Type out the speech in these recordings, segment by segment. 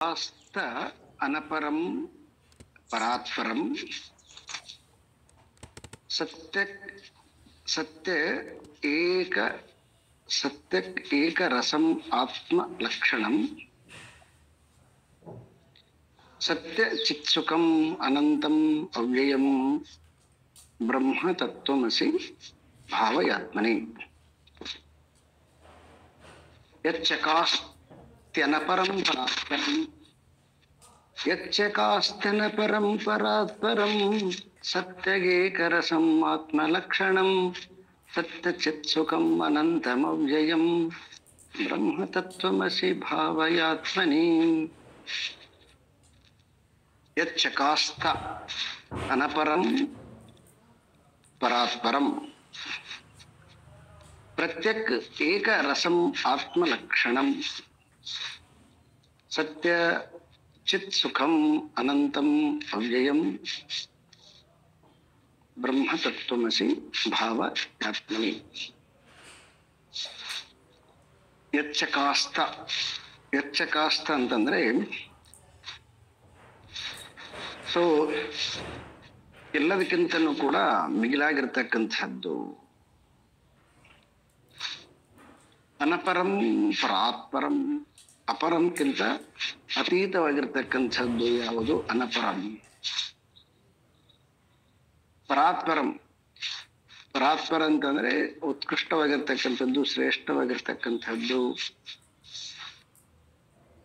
ಆಸ್ತ ಅನಪರಂ ಪರಾತ್ಪರಂ ಸತ್ಯ ಸತ್ಯ ಏಕ ಸತ್ಯ ಏಕ ರಸಂ ಆತ್ಮ ಲಕ್ಷಣಂ ಸತ್ಯ ಚಿತ್ಸುಖಂ ಅನಂತಂ ಅವ್ಯಯಂ ಬ್ರಹ್ಮ ತತ್ವಮಸಿ ಭಾವಯಾತ್ಮನಿ ಯಚ್ಚಕಾಸ್ತ್ಯನಪರಂ ಪರಾತ್ಪರಂ ಯಚ್ಚಕಾಸ್ತ್ಯನಪರಂ ಪರಾತ್ಪರಂ ಸತ್ಯಗೇಕರಸಂ ಆತ್ಮಲಕ್ಷಣಂ ಸತ್ಯಚಿತ್ಸುಖಂ ಅನಂತಮವ್ಯಯಂ ಬ್ರಹ್ಮ ತತ್ವಮಸಿ ಭಾವಯಾತ್ಮನಿ ಯಚ್ಚಕಾಸ್ತ ಅನಪರಂ ಪರಾತ್ಪರಂ ಪ್ರತ್ಯಕ್ ಏಕ ರಸಂ ಆತ್ಮಲಕ್ಷಣಂ ಸತ್ಯ ಚಿತ್ ಸುಖಂ ಅನಂತಂ ಅವ್ಯಯಂ ಬ್ರಹ್ಮ ತತ್ವಮಸಿ ಭಾವಯಾತ್ಮನಿ ಯಚ್ಚಕಾಸ್ತ ಯಚ್ಚಕಾಸ್ತ ಅಂತಂದ್ರೆ ಸೊ ಎಲ್ಲದಕ್ಕಿಂತನೂ ಕೂಡ ಮಿಗಿಲಾಗಿರ್ತಕ್ಕಂಥದ್ದು ಅನಪರಂ ಪರಾತ್ಪರಂ ಅಪರಂಕ್ಕಿಂತ ಅತೀತವಾಗಿರ್ತಕ್ಕಂಥದ್ದು ಯಾವುದು ಅನಪರಂ ಪರಾತ್ಪರಂ ಪರಾತ್ಪರ ಅಂತಂದ್ರೆ ಉತ್ಕೃಷ್ಟವಾಗಿರ್ತಕ್ಕಂಥದ್ದು ಶ್ರೇಷ್ಠವಾಗಿರ್ತಕ್ಕಂಥದ್ದು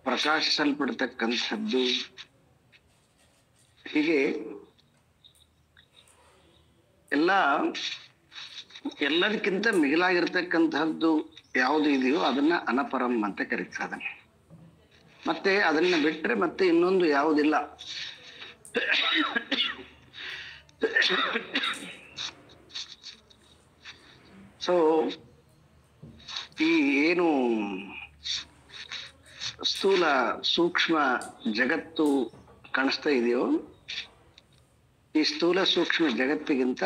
ಪ್ರಕಾಶಿಸಲ್ಪಡ್ತಕ್ಕಂಥದ್ದು ಹೀಗೆ ಎಲ್ಲದಕ್ಕಿಂತ ಮಿಗಿಲಾಗಿರ್ತಕ್ಕಂಥದ್ದು ಯಾವುದು ಇದೆಯೋ ಅದನ್ನ ಅನಪರಂ ಅಂತ ಕರೀತಾರೆ. ಮತ್ತೆ ಅದನ್ನ ಬಿಟ್ರೆ ಮತ್ತೆ ಇನ್ನೊಂದು ಯಾವುದಿಲ್ಲ. ಸೊ ಈ ಏನು ಸ್ಥೂಲ ಸೂಕ್ಷ್ಮ ಜಗತ್ತು ಕಾಣಿಸ್ತಾ ಇದೆಯೋ ಈ ಸ್ಥೂಲ ಸೂಕ್ಷ್ಮ ಜಗತ್ತಿಗಿಂತ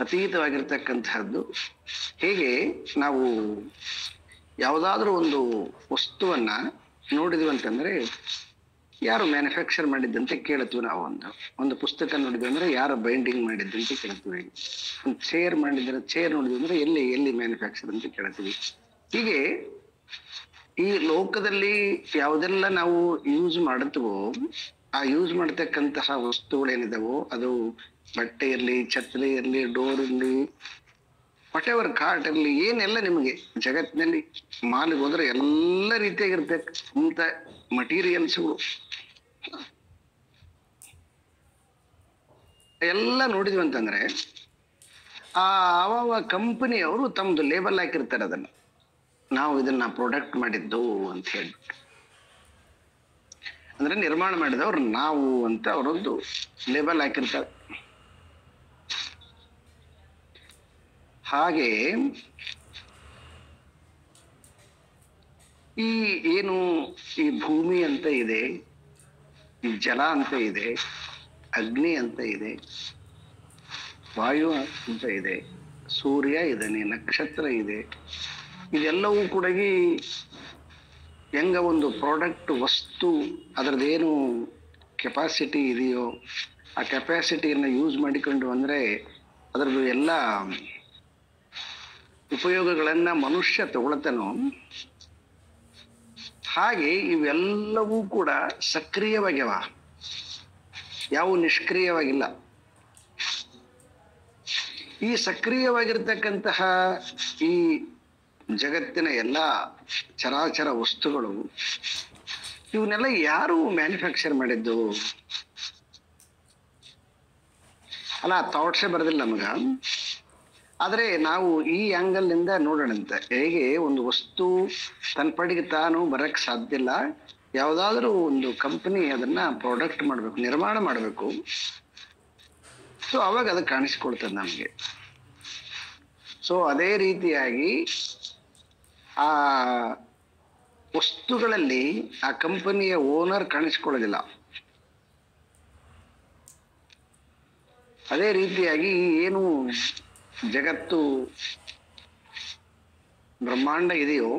ಅತೀತವಾಗಿರ್ತಕ್ಕಂಥದ್ದು. ಹೇಗೆ ನಾವು ಯಾವುದಾದ್ರೂ ಒಂದು ವಸ್ತುವನ್ನ ನೋಡಿದ್ವಿ ಅಂತಂದ್ರೆ ಯಾರು ಮ್ಯಾನುಫ್ಯಾಕ್ಚರ್ ಮಾಡಿದ್ದಂತೆ ಕೇಳ್ತೀವಿ. ನಾವು ಒಂದು ಪುಸ್ತಕ ನೋಡಿದ್ವಿ ಅಂದ್ರೆ ಯಾರು ಬೈಂಡಿಂಗ್ ಮಾಡಿದ್ದಂತೆ ಕೇಳ್ತೀವಿ. ಒಂದು ಚೇರ್ ಮಾಡಿದ್ರೆ ಚೇರ್ ನೋಡಿದ್ವಿ ಅಂದ್ರೆ ಎಲ್ಲಿ ಮ್ಯಾನುಫ್ಯಾಕ್ಚರ್ ಅಂತ ಕೇಳ್ತೀವಿ. ಹೀಗೆ ಈ ಲೋಕದಲ್ಲಿ ಯಾವುದೆಲ್ಲ ನಾವು ಯೂಸ್ ಮಾಡುತ್ತವೋ ಆ ಯೂಸ್ ಮಾಡತಕ್ಕಂತಹ ವಸ್ತುಗಳೇನಿದಾವೋ ಅದು ಬಟ್ಟೆ ಇರಲಿ, ಛತ್ರಿ ಇರಲಿ, ಡೋರ್ ಇರಲಿ, ವಾಟ್ ಎವರ್ ಕಾರ್ಟ್ ಇರಲಿ, ಏನೆಲ್ಲ ನಿಮಗೆ ಜಗತ್ತಿನಲ್ಲಿ ಮಾಲಿಗೆ ಹೋದ್ರೆ ಎಲ್ಲ ರೀತಿಯಾಗಿರ್ತಕ್ಕಂಥ ಮಟೀರಿಯಲ್ಸ್ಗಳು ಎಲ್ಲ ನೋಡಿದ್ವಿ ಅಂತಂದ್ರೆ ಆ ಕಂಪನಿಯವರು ತಮ್ಮದು ಲೇಬಲ್ ಹಾಕಿರ್ತಾರೆ. ಅದನ್ನ ನಾವು ಇದನ್ನ ಪ್ರಾಡಕ್ಟ್ ಮಾಡಿದ್ದು ಅಂತ ಹೇಳ್ಬಿಟ್ಟು, ಅಂದ್ರೆ ನಿರ್ಮಾಣ ಮಾಡಿದವ್ರು ನಾವು ಅಂತ ಅವರೊಂದು ಲೇಬಲ್ ಹಾಕಿರ್ತಾರೆ. ಹಾಗೆ ಈ ಏನು ಈ ಭೂಮಿ ಅಂತ ಇದೆ, ಈ ಜಲ ಅಂತ ಇದೆ, ಅಗ್ನಿ ಅಂತ ಇದೆ, ವಾಯು ಅಂತ ಇದೆ, ಸೂರ್ಯ ಇದ್ದಾನೆ, ನಕ್ಷತ್ರ ಇದೆ, ಇದೆಲ್ಲವೂ ಕೂಡ ಹೆಂಗ ಒಂದು ಪ್ರಾಡಕ್ಟ್ ವಸ್ತು ಅದರದ್ದೇನು ಕೆಪಾಸಿಟಿ ಇದೆಯೋ ಆ ಕೆಪಾಸಿಟಿಯನ್ನು ಯೂಸ್ ಮಾಡಿಕೊಂಡು ಅಂದ್ರೆ ಅದರದ್ದು ಎಲ್ಲ ಉಪಯೋಗಗಳನ್ನ ಮನುಷ್ಯ ತಗೊಳ್ತಾನೋ ಹಾಗೆ ಇವೆಲ್ಲವೂ ಕೂಡ ಸಕ್ರಿಯವಾಗ್ಯವ, ಯಾವ ನಿಷ್ಕ್ರಿಯವಾಗಿಲ್ಲ. ಈ ಸಕ್ರಿಯವಾಗಿರ್ತಕ್ಕಂತಹ ಈ ಜಗತ್ತಿನ ಎಲ್ಲ ಚರಾಚರ ವಸ್ತುಗಳು ಇವನ್ನೆಲ್ಲ ಯಾರು ಮ್ಯಾನುಫ್ಯಾಕ್ಚರ್ ಮಾಡಿದ್ದು? ಅಲ್ಲ, ಥಾಟ್ಸೇ ಬರೋದಿಲ್ಲ ನಮಗ. ಆದ್ರೆ ನಾವು ಈ ಆಂಗಲ್ ನಿಂದ ನೋಡೋಣಂತೆ. ಹೇಗೆ ಒಂದು ವಸ್ತು ತನ್ನ ಪಡಿಗೆ ತಾನು ಬರಕ್ ಸಾಧ್ಯ ಇಲ್ಲ, ಯಾವುದಾದ್ರೂ ಒಂದು ಕಂಪನಿ ಅದನ್ನ ಪ್ರಾಡಕ್ಟ್ ಮಾಡ್ಬೇಕು, ನಿರ್ಮಾಣ ಮಾಡ್ಬೇಕು. ಸೊ ಅವಾಗ ಅದು ಕಾಣಿಸ್ಕೊಳ್ತದೆ ನಮ್ಗೆ. ಸೊ ಅದೇ ರೀತಿಯಾಗಿ ಆ ವಸ್ತುಗಳಲ್ಲಿ ಆ ಕಂಪನಿಯ ಓನರ್ ಕಾಣಿಸ್ಕೊಳ್ಳೋದಿಲ್ಲ. ಅದೇ ರೀತಿಯಾಗಿ ಏನು ಜಗತ್ತು ಬ್ರಹ್ಮಾಂಡ ಇದೆಯೋ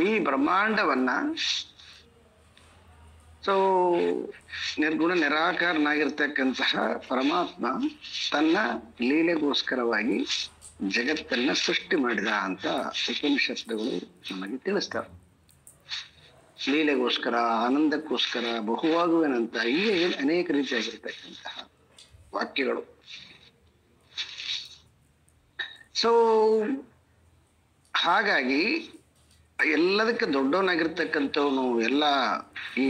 ಈ ಬ್ರಹ್ಮಾಂಡವನ್ನ ಸೊ ನಿರ್ಗುಣ ನಿರಾಕಾರನಾಗಿರ್ತಕ್ಕಂತಹ ಪರಮಾತ್ಮ ತನ್ನ ಲೀಲೆಗೋಸ್ಕರವಾಗಿ ಜಗತ್ತನ್ನ ಸೃಷ್ಟಿ ಮಾಡಿದ ಅಂತ ಉಪನಿಷತ್ತುಗಳು ನಮಗೆ ತಿಳಿಸ್ತವೆ. ಲೀಲೆಗೋಸ್ಕರ, ಆನಂದಕ್ಕೋಸ್ಕರ, ಬಹುವಾಗುವೆನಂತ ಹೀಗೆ ಅನೇಕ ರೀತಿಯಾಗಿರ್ತಕ್ಕಂತಹ ವಾಕ್ಯಗಳು. ಸೊ ಹಾಗಾಗಿ ಎಲ್ಲದಕ್ಕೆ ದೊಡ್ಡವನಾಗಿರ್ತಕ್ಕಂಥವನು, ಎಲ್ಲ ಈ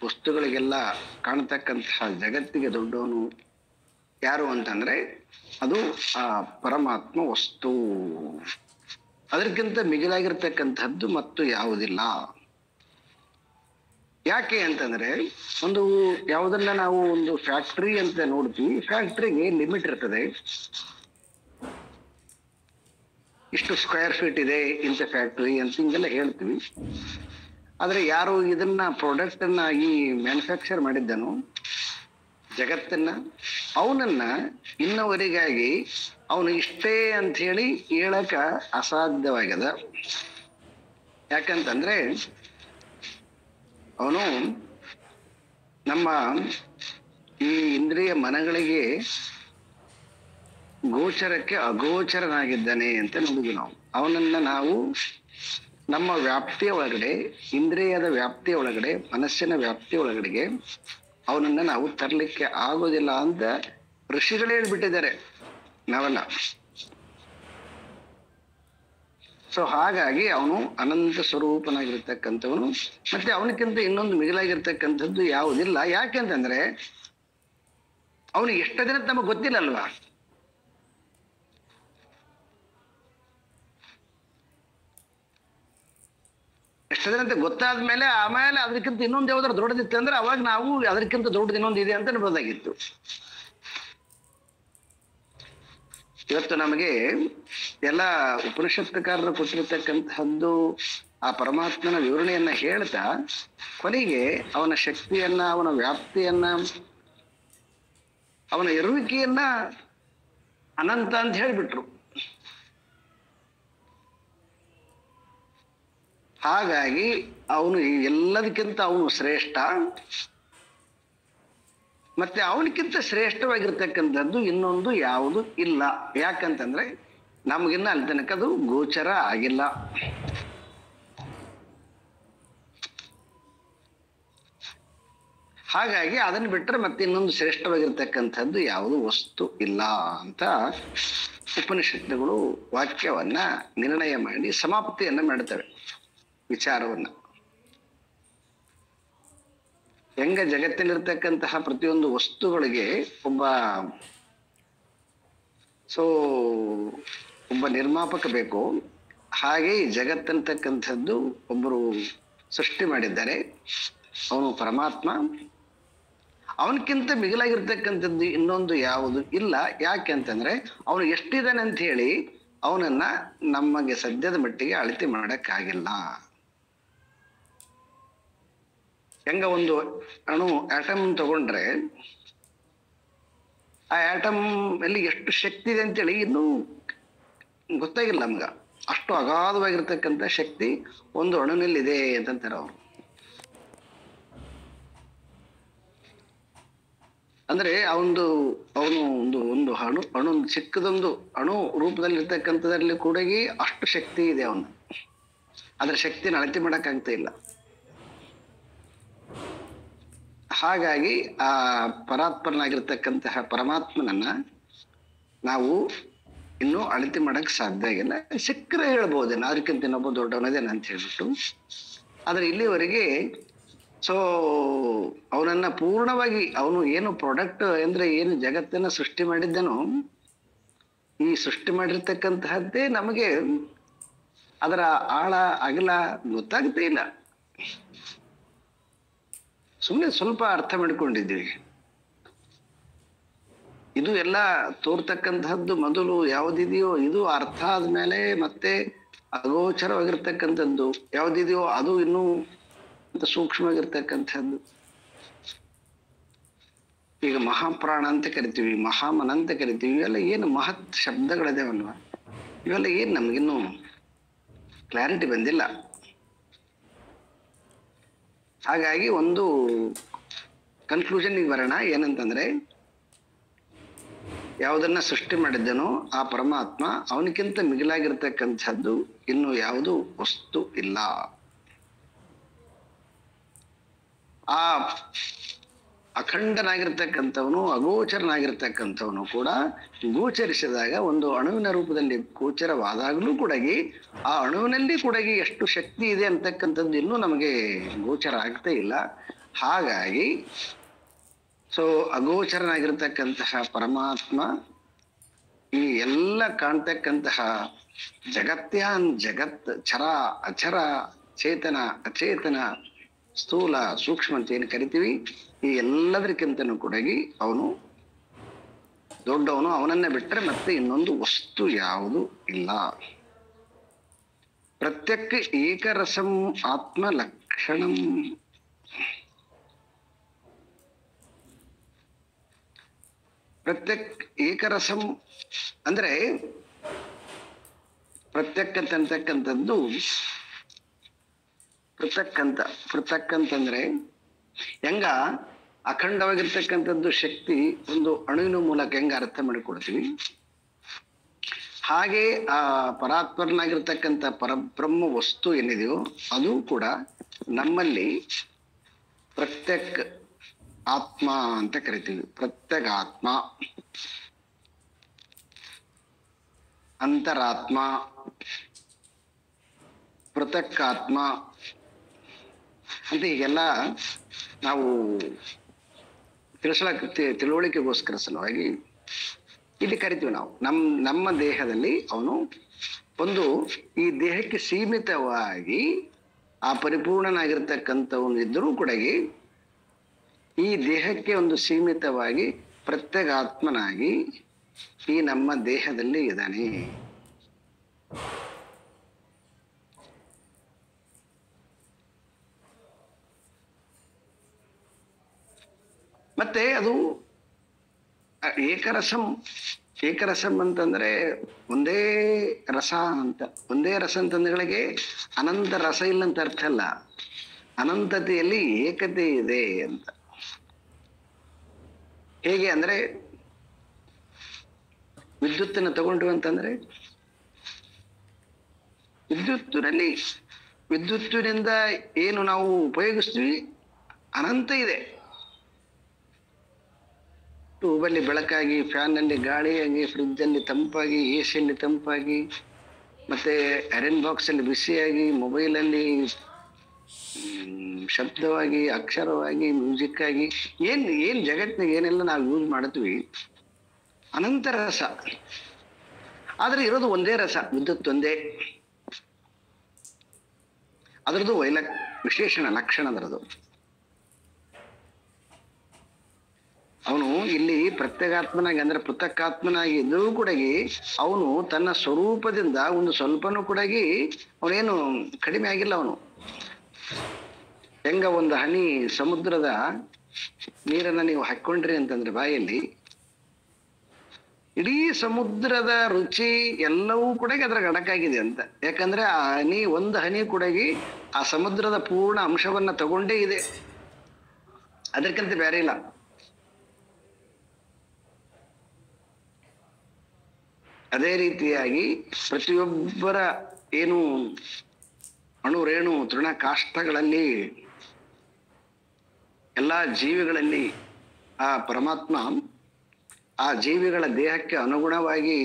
ವಸ್ತುಗಳಿಗೆಲ್ಲ ಕಾಣತಕ್ಕಂತಹ ಜಗತ್ತಿಗೆ ದೊಡ್ಡವನು ಯಾರು ಅಂತಂದ್ರೆ ಅದು ಆ ಪರಮಾತ್ಮ ವಸ್ತು. ಅದಕ್ಕಿಂತ ಮಿಗಿಲಾಗಿರ್ತಕ್ಕಂಥದ್ದು ಮತ್ತು ಯಾವುದಿಲ್ಲ. ಯಾಕೆ ಅಂತಂದ್ರೆ ಒಂದು ಯಾವುದನ್ನ ನಾವು ಒಂದು ಫ್ಯಾಕ್ಟ್ರಿ ಅಂತ ನೋಡ್ತೀವಿ, ಫ್ಯಾಕ್ಟ್ರಿಗೆ ಲಿಮಿಟ್ ಇರ್ತದೆ. ಇಷ್ಟು ಸ್ಕ್ವೇರ್ ಫೀಟ್ ಇದೆ ಇಂಥ ಫ್ಯಾಕ್ಟ್ರಿ ಅಂತ ಹಿಂಗೆಲ್ಲ ಹೇಳ್ತೀವಿ. ಆದ್ರೆ ಯಾರು ಇದನ್ನ ಪ್ರಾಡಕ್ಟ್ ಅನ್ನ ಈ ಮ್ಯಾನುಫ್ಯಾಕ್ಚರ್ ಮಾಡಿದ್ದನು ಜಗತ್ತನ್ನ, ಅವನನ್ನ ಇನ್ನವರಿಗಾಗಿ ಅವನು ಇಷ್ಟೇ ಅಂತ ಹೇಳಿ ಹೇಳಕ ಅಸಾಧ್ಯವಾಗ್ಯದ. ಯಾಕಂತಂದ್ರೆ ಅವನು ನಮ್ಮ ಈ ಇಂದ್ರಿಯ ಮನಗಳಿಗೆ ಗೋಚರಕ್ಕೆ ಅಗೋಚರನಾಗಿದ್ದಾನೆ ಅಂತ ನೋಡುದು ನಾವು. ಅವನನ್ನ ನಾವು ನಮ್ಮ ವ್ಯಾಪ್ತಿಯ ಒಳಗಡೆ, ಇಂದ್ರಿಯದ ವ್ಯಾಪ್ತಿಯ ಒಳಗಡೆ, ಮನಸ್ಸಿನ ವ್ಯಾಪ್ತಿಯ ಒಳಗಡೆಗೆ ಅವನನ್ನ ನಾವು ತರಲಿಕ್ಕೆ ಆಗೋದಿಲ್ಲ ಅಂತ ಋಷಿಗಳೇ ಹೇಳ್ಬಿಟ್ಟಿದ್ದಾರೆ, ನಾವಲ್ಲ. ಸೊ ಹಾಗಾಗಿ ಅವನು ಅನಂತ ಸ್ವರೂಪನಾಗಿರ್ತಕ್ಕಂಥವನು. ಮತ್ತೆ ಅವನಕ್ಕಿಂತ ಇನ್ನೊಂದು ಮಿಗಿಲಾಗಿರ್ತಕ್ಕಂಥದ್ದು ಯಾವುದಿಲ್ಲ. ಯಾಕೆಂತಂದ್ರೆ ಅವನು ಎಷ್ಟು ದಿನ ನಮಗೆ ಗೊತ್ತಿಲ್ಲ ಅಲ್ವಾ. ಎಷ್ಟು ದಿನ ಅಂತ ಗೊತ್ತಾದ್ಮೇಲೆ ಆಮೇಲೆ ಅದಕ್ಕಿಂತ ಇನ್ನೊಂದು ಯಾವ್ದಾರು ದೊಡ್ಡದಿತ್ತು ಅಂದ್ರೆ ಅವಾಗ ನಾವು ಅದಕ್ಕಿಂತ ದೊಡ್ಡದು ಇನ್ನೊಂದು ಇದೆ ಅಂತ ಅನ್ಬೋದಾಗಿತ್ತು. ಇವತ್ತು ನಮಗೆ ಎಲ್ಲ ಉಪನಿಷತ್ತುಕಾರರು ಕೊಟ್ಟಿರ್ತಕ್ಕಂತಹದ್ದು ಆ ಪರಮಾತ್ಮನ ವಿವರಣೆಯನ್ನ ಹೇಳ್ತಾ ಕೊನೆಗೆ ಅವನ ಶಕ್ತಿಯನ್ನ, ಅವನ ವ್ಯಾಪ್ತಿಯನ್ನ, ಅವನ ಇರುವಿಕೆಯನ್ನ ಅನಂತ ಅಂತ ಹೇಳಿಬಿಟ್ರು. ಹಾಗಾಗಿ ಅವನು ಎಲ್ಲದಕ್ಕಿಂತ ಅವನು ಶ್ರೇಷ್ಠ. ಮತ್ತೆ ಅವನಕ್ಕಿಂತ ಶ್ರೇಷ್ಠವಾಗಿರ್ತಕ್ಕಂಥದ್ದು ಇನ್ನೊಂದು ಯಾವುದು ಇಲ್ಲ. ಯಾಕಂತಂದ್ರೆ ನಮಗಿನ್ನ ಅಲ್ಲಿ ತನಕ ಅದು ಗೋಚರ ಆಗಿಲ್ಲ. ಹಾಗಾಗಿ ಅದನ್ನು ಬಿಟ್ಟರೆ ಮತ್ತೆ ಇನ್ನೊಂದು ಶ್ರೇಷ್ಠವಾಗಿರ್ತಕ್ಕಂಥದ್ದು ಯಾವುದು ವಸ್ತು ಇಲ್ಲ ಅಂತ ಉಪನಿಷತ್ತುಗಳು ವಾಕ್ಯವನ್ನ ನಿರ್ಣಯ ಮಾಡಿ ಸಮಾಪ್ತಿಯನ್ನ ಮಾಡ್ತವೆ ವಿಚಾರವನ್ನ. ಹೆಂಗ ಜಗತ್ತಿನಲ್ಲಿರ್ತಕ್ಕಂತಹ ಪ್ರತಿಯೊಂದು ವಸ್ತುಗಳಿಗೆ ಒಬ್ಬ ನಿರ್ಮಾಪಕ ಬೇಕು, ಹಾಗೆ ಈ ಜಗತ್ತಂತಕ್ಕಂಥದ್ದು ಒಬ್ಬರು ಸೃಷ್ಟಿ ಮಾಡಿದ್ದಾರೆ, ಅವನು ಪರಮಾತ್ಮ. ಅವನಕ್ಕಿಂತ ಮಿಗಿಲಾಗಿರ್ತಕ್ಕಂಥದ್ದು ಇನ್ನೊಂದು ಯಾವುದು ಇಲ್ಲ. ಯಾಕೆ ಅಂತಂದ್ರೆ ಅವನು ಎಷ್ಟಿದ್ದಾನೆ ಅಂತ ಹೇಳಿ ಅವನನ್ನ ನಮಗೆ ಸದ್ಯದ ಮಟ್ಟಿಗೆ ಅಳತೆ ಮಾಡಕ್ಕಾಗಿಲ್ಲ. ಹೆಂಗ ಒಂದು ಅಣು ಆಟಮ್ ತಗೊಂಡ್ರೆ ಆ ಆಟಮ್ ಅಲ್ಲಿ ಎಷ್ಟು ಶಕ್ತಿ ಇದೆ ಅಂತೇಳಿ ಇನ್ನೂ ಗೊತ್ತಾಗಿಲ್ಲ ನಮ್ಗ. ಅಷ್ಟು ಅಗಾಧವಾಗಿರ್ತಕ್ಕಂಥ ಶಕ್ತಿ ಒಂದು ಅಣುನಲ್ಲಿ ಇದೆ ಅಂತಂತಾರೆ ಅವರು. ಅಂದ್ರೆ ಅವನು ಒಂದು ಅಣು ಚಿಕ್ಕದೊಂದು ಅಣು ರೂಪದಲ್ಲಿ ಇರ್ತಕ್ಕಂಥದ್ರಲ್ಲಿ ಕೂಡ ಅಷ್ಟು ಶಕ್ತಿ ಇದೆ ಅವನು. ಅದ್ರ ಶಕ್ತಿನ ಅಳತೆ ಮಾಡಕ್ಕಾಗ್ತಾ ಇಲ್ಲ. ಹಾಗಾಗಿ ಆ ಪರಾತ್ಪರನಾಗಿರ್ತಕ್ಕಂತಹ ಪರಮಾತ್ಮನನ್ನ ನಾವು ಇನ್ನೂ ಅಳತೆ ಮಾಡಕ್ ಸಾಧ್ಯ ಆಗಿಲ್ಲ. ಸಿಕ್ಕರೆ ಹೇಳ್ಬೋದೇನ ಅದಕ್ಕಿಂತ ಇನ್ನೊಬ್ಬ ದೊಡ್ಡವನದೇನ ಅಂತ ಹೇಳ್ಬಿಟ್ಟು. ಆದ್ರೆ ಇಲ್ಲಿವರೆಗೆ ಅವನನ್ನ ಪೂರ್ಣವಾಗಿ ಅವನು ಏನು ಪ್ರಾಡಕ್ಟ್ ಅಂದ್ರೆ ಏನು ಜಗತ್ತನ್ನ ಸೃಷ್ಟಿ ಮಾಡಿದ್ದನೋ, ಈ ಸೃಷ್ಟಿ ಮಾಡಿರ್ತಕ್ಕಂತಹದ್ದೇ ನಮಗೆ ಅದರ ಆಳ ಅಗಲ ಗೊತ್ತಾಗ್ತಾ ಇಲ್ಲ. ಸುಮ್ಮನೆ ಸ್ವಲ್ಪ ಅರ್ಥ ಮಾಡಿಕೊಂಡಿದ್ದೀವಿ. ಇದು ಎಲ್ಲ ತೋರ್ತಕ್ಕಂತಹದ್ದು ಮೊದಲು ಯಾವುದಿದೆಯೋ ಇದು ಅರ್ಥ ಆದ್ಮೇಲೆ ಮತ್ತೆ ಅಗೋಚರವಾಗಿರ್ತಕ್ಕಂಥದ್ದು ಯಾವುದಿದೆಯೋ ಅದು ಇನ್ನೂ ಸೂಕ್ಷ್ಮವಾಗಿರ್ತಕ್ಕಂಥದ್ದು. ಈಗ ಮಹಾಪ್ರಾಣ ಅಂತ ಕರಿತೀವಿ, ಮಹಾಮನ ಅಂತ ಕರಿತೀವಿ. ಇವೆಲ್ಲ ಏನು ಮಹತ್ ಶಬ್ದಗಳಿದಾವಲ್ವ, ಇವೆಲ್ಲ ಏನ್ ನಮ್ಗಿನ್ನೂ ಕ್ಲಾರಿಟಿ ಬಂದಿಲ್ಲ. ಹಾಗಾಗಿ ಒಂದು ಕನ್ಕ್ಲೂಷನ್ ಬರೋಣ. ಏನಂತಂದ್ರೆ, ಯಾವುದನ್ನ ಸೃಷ್ಟಿ ಮಾಡಿದ್ದನೋ ಆ ಪರಮಾತ್ಮ, ಅವನಿಗಿಂತ ಮಿಗಿಲಾಗಿರ್ತಕ್ಕಂಥದ್ದು ಇನ್ನು ಯಾವುದು ವಸ್ತು ಇಲ್ಲ. ಆ ಅಖಂಡನಾಗಿರ್ತಕ್ಕಂಥವನು, ಅಗೋಚರನಾಗಿರ್ತಕ್ಕಂಥವನು ಕೂಡ ಗೋಚರಿಸಿದಾಗ ಒಂದು ಅಣುವಿನ ರೂಪದಲ್ಲಿ ಗೋಚರವಾದಾಗಲೂ ಕೂಡ ಆ ಅಣುವಿನಲ್ಲಿ ಕೂಡ ಎಷ್ಟು ಶಕ್ತಿ ಇದೆ ಅಂತಕ್ಕಂಥದ್ದು ಇನ್ನೂ ನಮಗೆ ಗೋಚರ ಆಗ್ತಾ ಇಲ್ಲ. ಹಾಗಾಗಿ ಅಗೋಚರನಾಗಿರ್ತಕ್ಕಂತಹ ಪರಮಾತ್ಮ ಈ ಎಲ್ಲ ಕಾಣ್ತಕ್ಕಂತಹ ಜಗತ್ಯಾನ್ ಜಗತ್, ಚರ ಅಚರ, ಚೇತನ ಅಚೇತನ, ಸ್ಥೂಲ ಸೂಕ್ಷ್ಮ ಅಂತ ಏನು ಕರಿತೀವಿ, ಈ ಎಲ್ಲದಕ್ಕಿಂತನೂ ಕೂಡ ಅವನು ದೊಡ್ಡವನು. ಅವನನ್ನ ಬಿಟ್ಟರೆ ಮತ್ತೆ ಇನ್ನೊಂದು ವಸ್ತು ಯಾವುದು ಇಲ್ಲ. ಪ್ರತ್ಯಕ್ ಏಕರಸಂ ಆತ್ಮ ಲಕ್ಷಣಂ. ಪ್ರತ್ಯಕ್ ಏಕರಸಂ ಅಂದ್ರೆ, ಪ್ರತ್ಯಕ್ ಅಂತಕ್ಕಂಥದ್ದು ಪೃಥಕ್ ಅಂತಂದ್ರೆ ಹೆಂಗ ಅಖಂಡವಾಗಿರ್ತಕ್ಕಂಥದ್ದು ಶಕ್ತಿ ಒಂದು ಅಣುವಿನ ಮೂಲಕ ಹೆಂಗ ಅರ್ಥ ಮಾಡಿಕೊಡ್ತೀವಿ, ಹಾಗೆ ಆ ಪರಾತ್ಪರನಾಗಿರ್ತಕ್ಕಂಥ ಪರಬ್ರಹ್ಮ ವಸ್ತು ಏನಿದೆಯೋ ಅದು ಕೂಡ ನಮ್ಮಲ್ಲಿ ಪ್ರತ್ಯಕ್ ಆತ್ಮ ಅಂತ ಕರಿತೀವಿ. ಪ್ರತ್ಯೇಕ ಆತ್ಮ, ಅಂತರಾತ್ಮ, ಪೃಥಕ್ ಆತ್ಮ ಅಂತ ಹೀಗೆಲ್ಲ ನಾವು ತಿಳುವಳಿಕೆಗೋಸ್ಕರ ಸಲುವಾಗಿ ಇಲ್ಲಿ ಕರಿತೀವಿ ನಾವು. ನಮ್ಮ ದೇಹದಲ್ಲಿ ಅವನು ಒಂದು ಈ ದೇಹಕ್ಕೆ ಸೀಮಿತವಾಗಿ ಆ ಪರಿಪೂರ್ಣನಾಗಿರ್ತಕ್ಕಂಥವನು ಇದ್ದರೂ ಕೂಡ ಈ ದೇಹಕ್ಕೆ ಒಂದು ಸೀಮಿತವಾಗಿ ಪ್ರತ್ಯೇಕಾತ್ಮನಾಗಿ ಈ ನಮ್ಮ ದೇಹದಲ್ಲಿ ಇದ್ದಾನೆ. ಮತ್ತೆ ಅದು ಏಕರಸಂ ಅಂತಂದ್ರೆ ಒಂದೇ ರಸ ಅಂತ. ಒಂದೇ ರಸ ಅಂತಂದ್ಗಳಿಗೆ ಅನಂತ ರಸ ಇಲ್ಲ ಅಂತ ಅರ್ಥ ಅಲ್ಲ, ಅನಂತತೆಯಲ್ಲಿ ಏಕತೆ ಇದೆ ಅಂತ. ಹೇಗೆ ಅಂದ್ರೆ, ವಿದ್ಯುತ್ತನ್ನು ತಗೊಂಡ್ರು ಅಂತಂದ್ರೆ ವಿದ್ಯುತ್ತಿನಿಂದ ಏನು ನಾವು ಉಪಯೋಗಿಸ್ತೀವಿ ಅನಂತ ಇದೆ. ಟ್ಯೂಬಲ್ಲಿ ಬೆಳಕಾಗಿ, ಫ್ಯಾನಲ್ಲಿ ಗಾಳಿಯಾಗಿ, ಫ್ರಿಜ್ಜಲ್ಲಿ ತಂಪಾಗಿ, ಎ ಸಿಯಲ್ಲಿ ತಂಪಾಗಿ, ಮತ್ತೆ ಐರನ್ ಬಾಕ್ಸಲ್ಲಿ ಬಿಸಿಯಾಗಿ, ಮೊಬೈಲಲ್ಲಿ ಶಬ್ದವಾಗಿ, ಅಕ್ಷರವಾಗಿ, ಮ್ಯೂಸಿಕ್ ಆಗಿ, ಏನ್ ಜಗತ್ತಿನಾಗ ಏನೆಲ್ಲ ನಾವು ಯೂಸ್ ಮಾಡ್ತೀವಿ ಅನಂತ ರಸ. ಆದ್ರೆ ಇರೋದು ಒಂದೇ ರಸ, ವಿದ್ಯುತ್ ಒಂದೇ. ಅದರದ್ದು ವಿಶೇಷಣ ಲಕ್ಷಣ ಅದರದು. ಅವನು ಇಲ್ಲಿ ಪ್ರತ್ಯೇಕಾತ್ಮನಾಗಿ ಅಂದ್ರೆ ಪೃಥಕ್ಕಾತ್ಮನಾಗಿ ಇದ್ರೂ ಕೂಡ ಅವನು ತನ್ನ ಸ್ವರೂಪದಿಂದ ಒಂದು ಸ್ವಲ್ಪನೂ ಕೂಡ ಅವನೇನು ಕಡಿಮೆ ಆಗಿಲ್ಲ. ಅವನು ಹೆಂಗ ಒಂದು ಹನಿ ಸಮುದ್ರದ ನೀರನ್ನ ನೀವು ಹಾಕೊಂಡ್ರಿ ಅಂತಂದ್ರೆ ಬಾಯಲ್ಲಿ, ಇಡೀ ಸಮುದ್ರದ ರುಚಿ ಎಲ್ಲವೂ ಕೂಡ ಅದ್ರಾಗ ಅಡಕಾಗಿದೆ ಅಂತ. ಯಾಕಂದ್ರೆ ಆ ಹನಿ, ಒಂದು ಹನಿ ಕೂಡ ಆ ಸಮುದ್ರದ ಪೂರ್ಣ ಅಂಶವನ್ನ ತಗೊಂಡೇ ಇದೆ, ಅದಕ್ಕಿಂತ ಬೇರೆ ಇಲ್ಲ. ಅದೇ ರೀತಿಯಾಗಿ ಪ್ರತಿಯೊಬ್ಬರ ಏನು ಅಣು ರೇಣು ತೃಣ ಕಾಷ್ಟಗಳಲ್ಲಿ ಎಲ್ಲಾ ಜೀವಿಗಳಲ್ಲಿ ಆ ಪರಮಾತ್ಮ ಆ ಜೀವಿಗಳ ದೇಹಕ್ಕೆ ಅನುಗುಣವಾಗಿ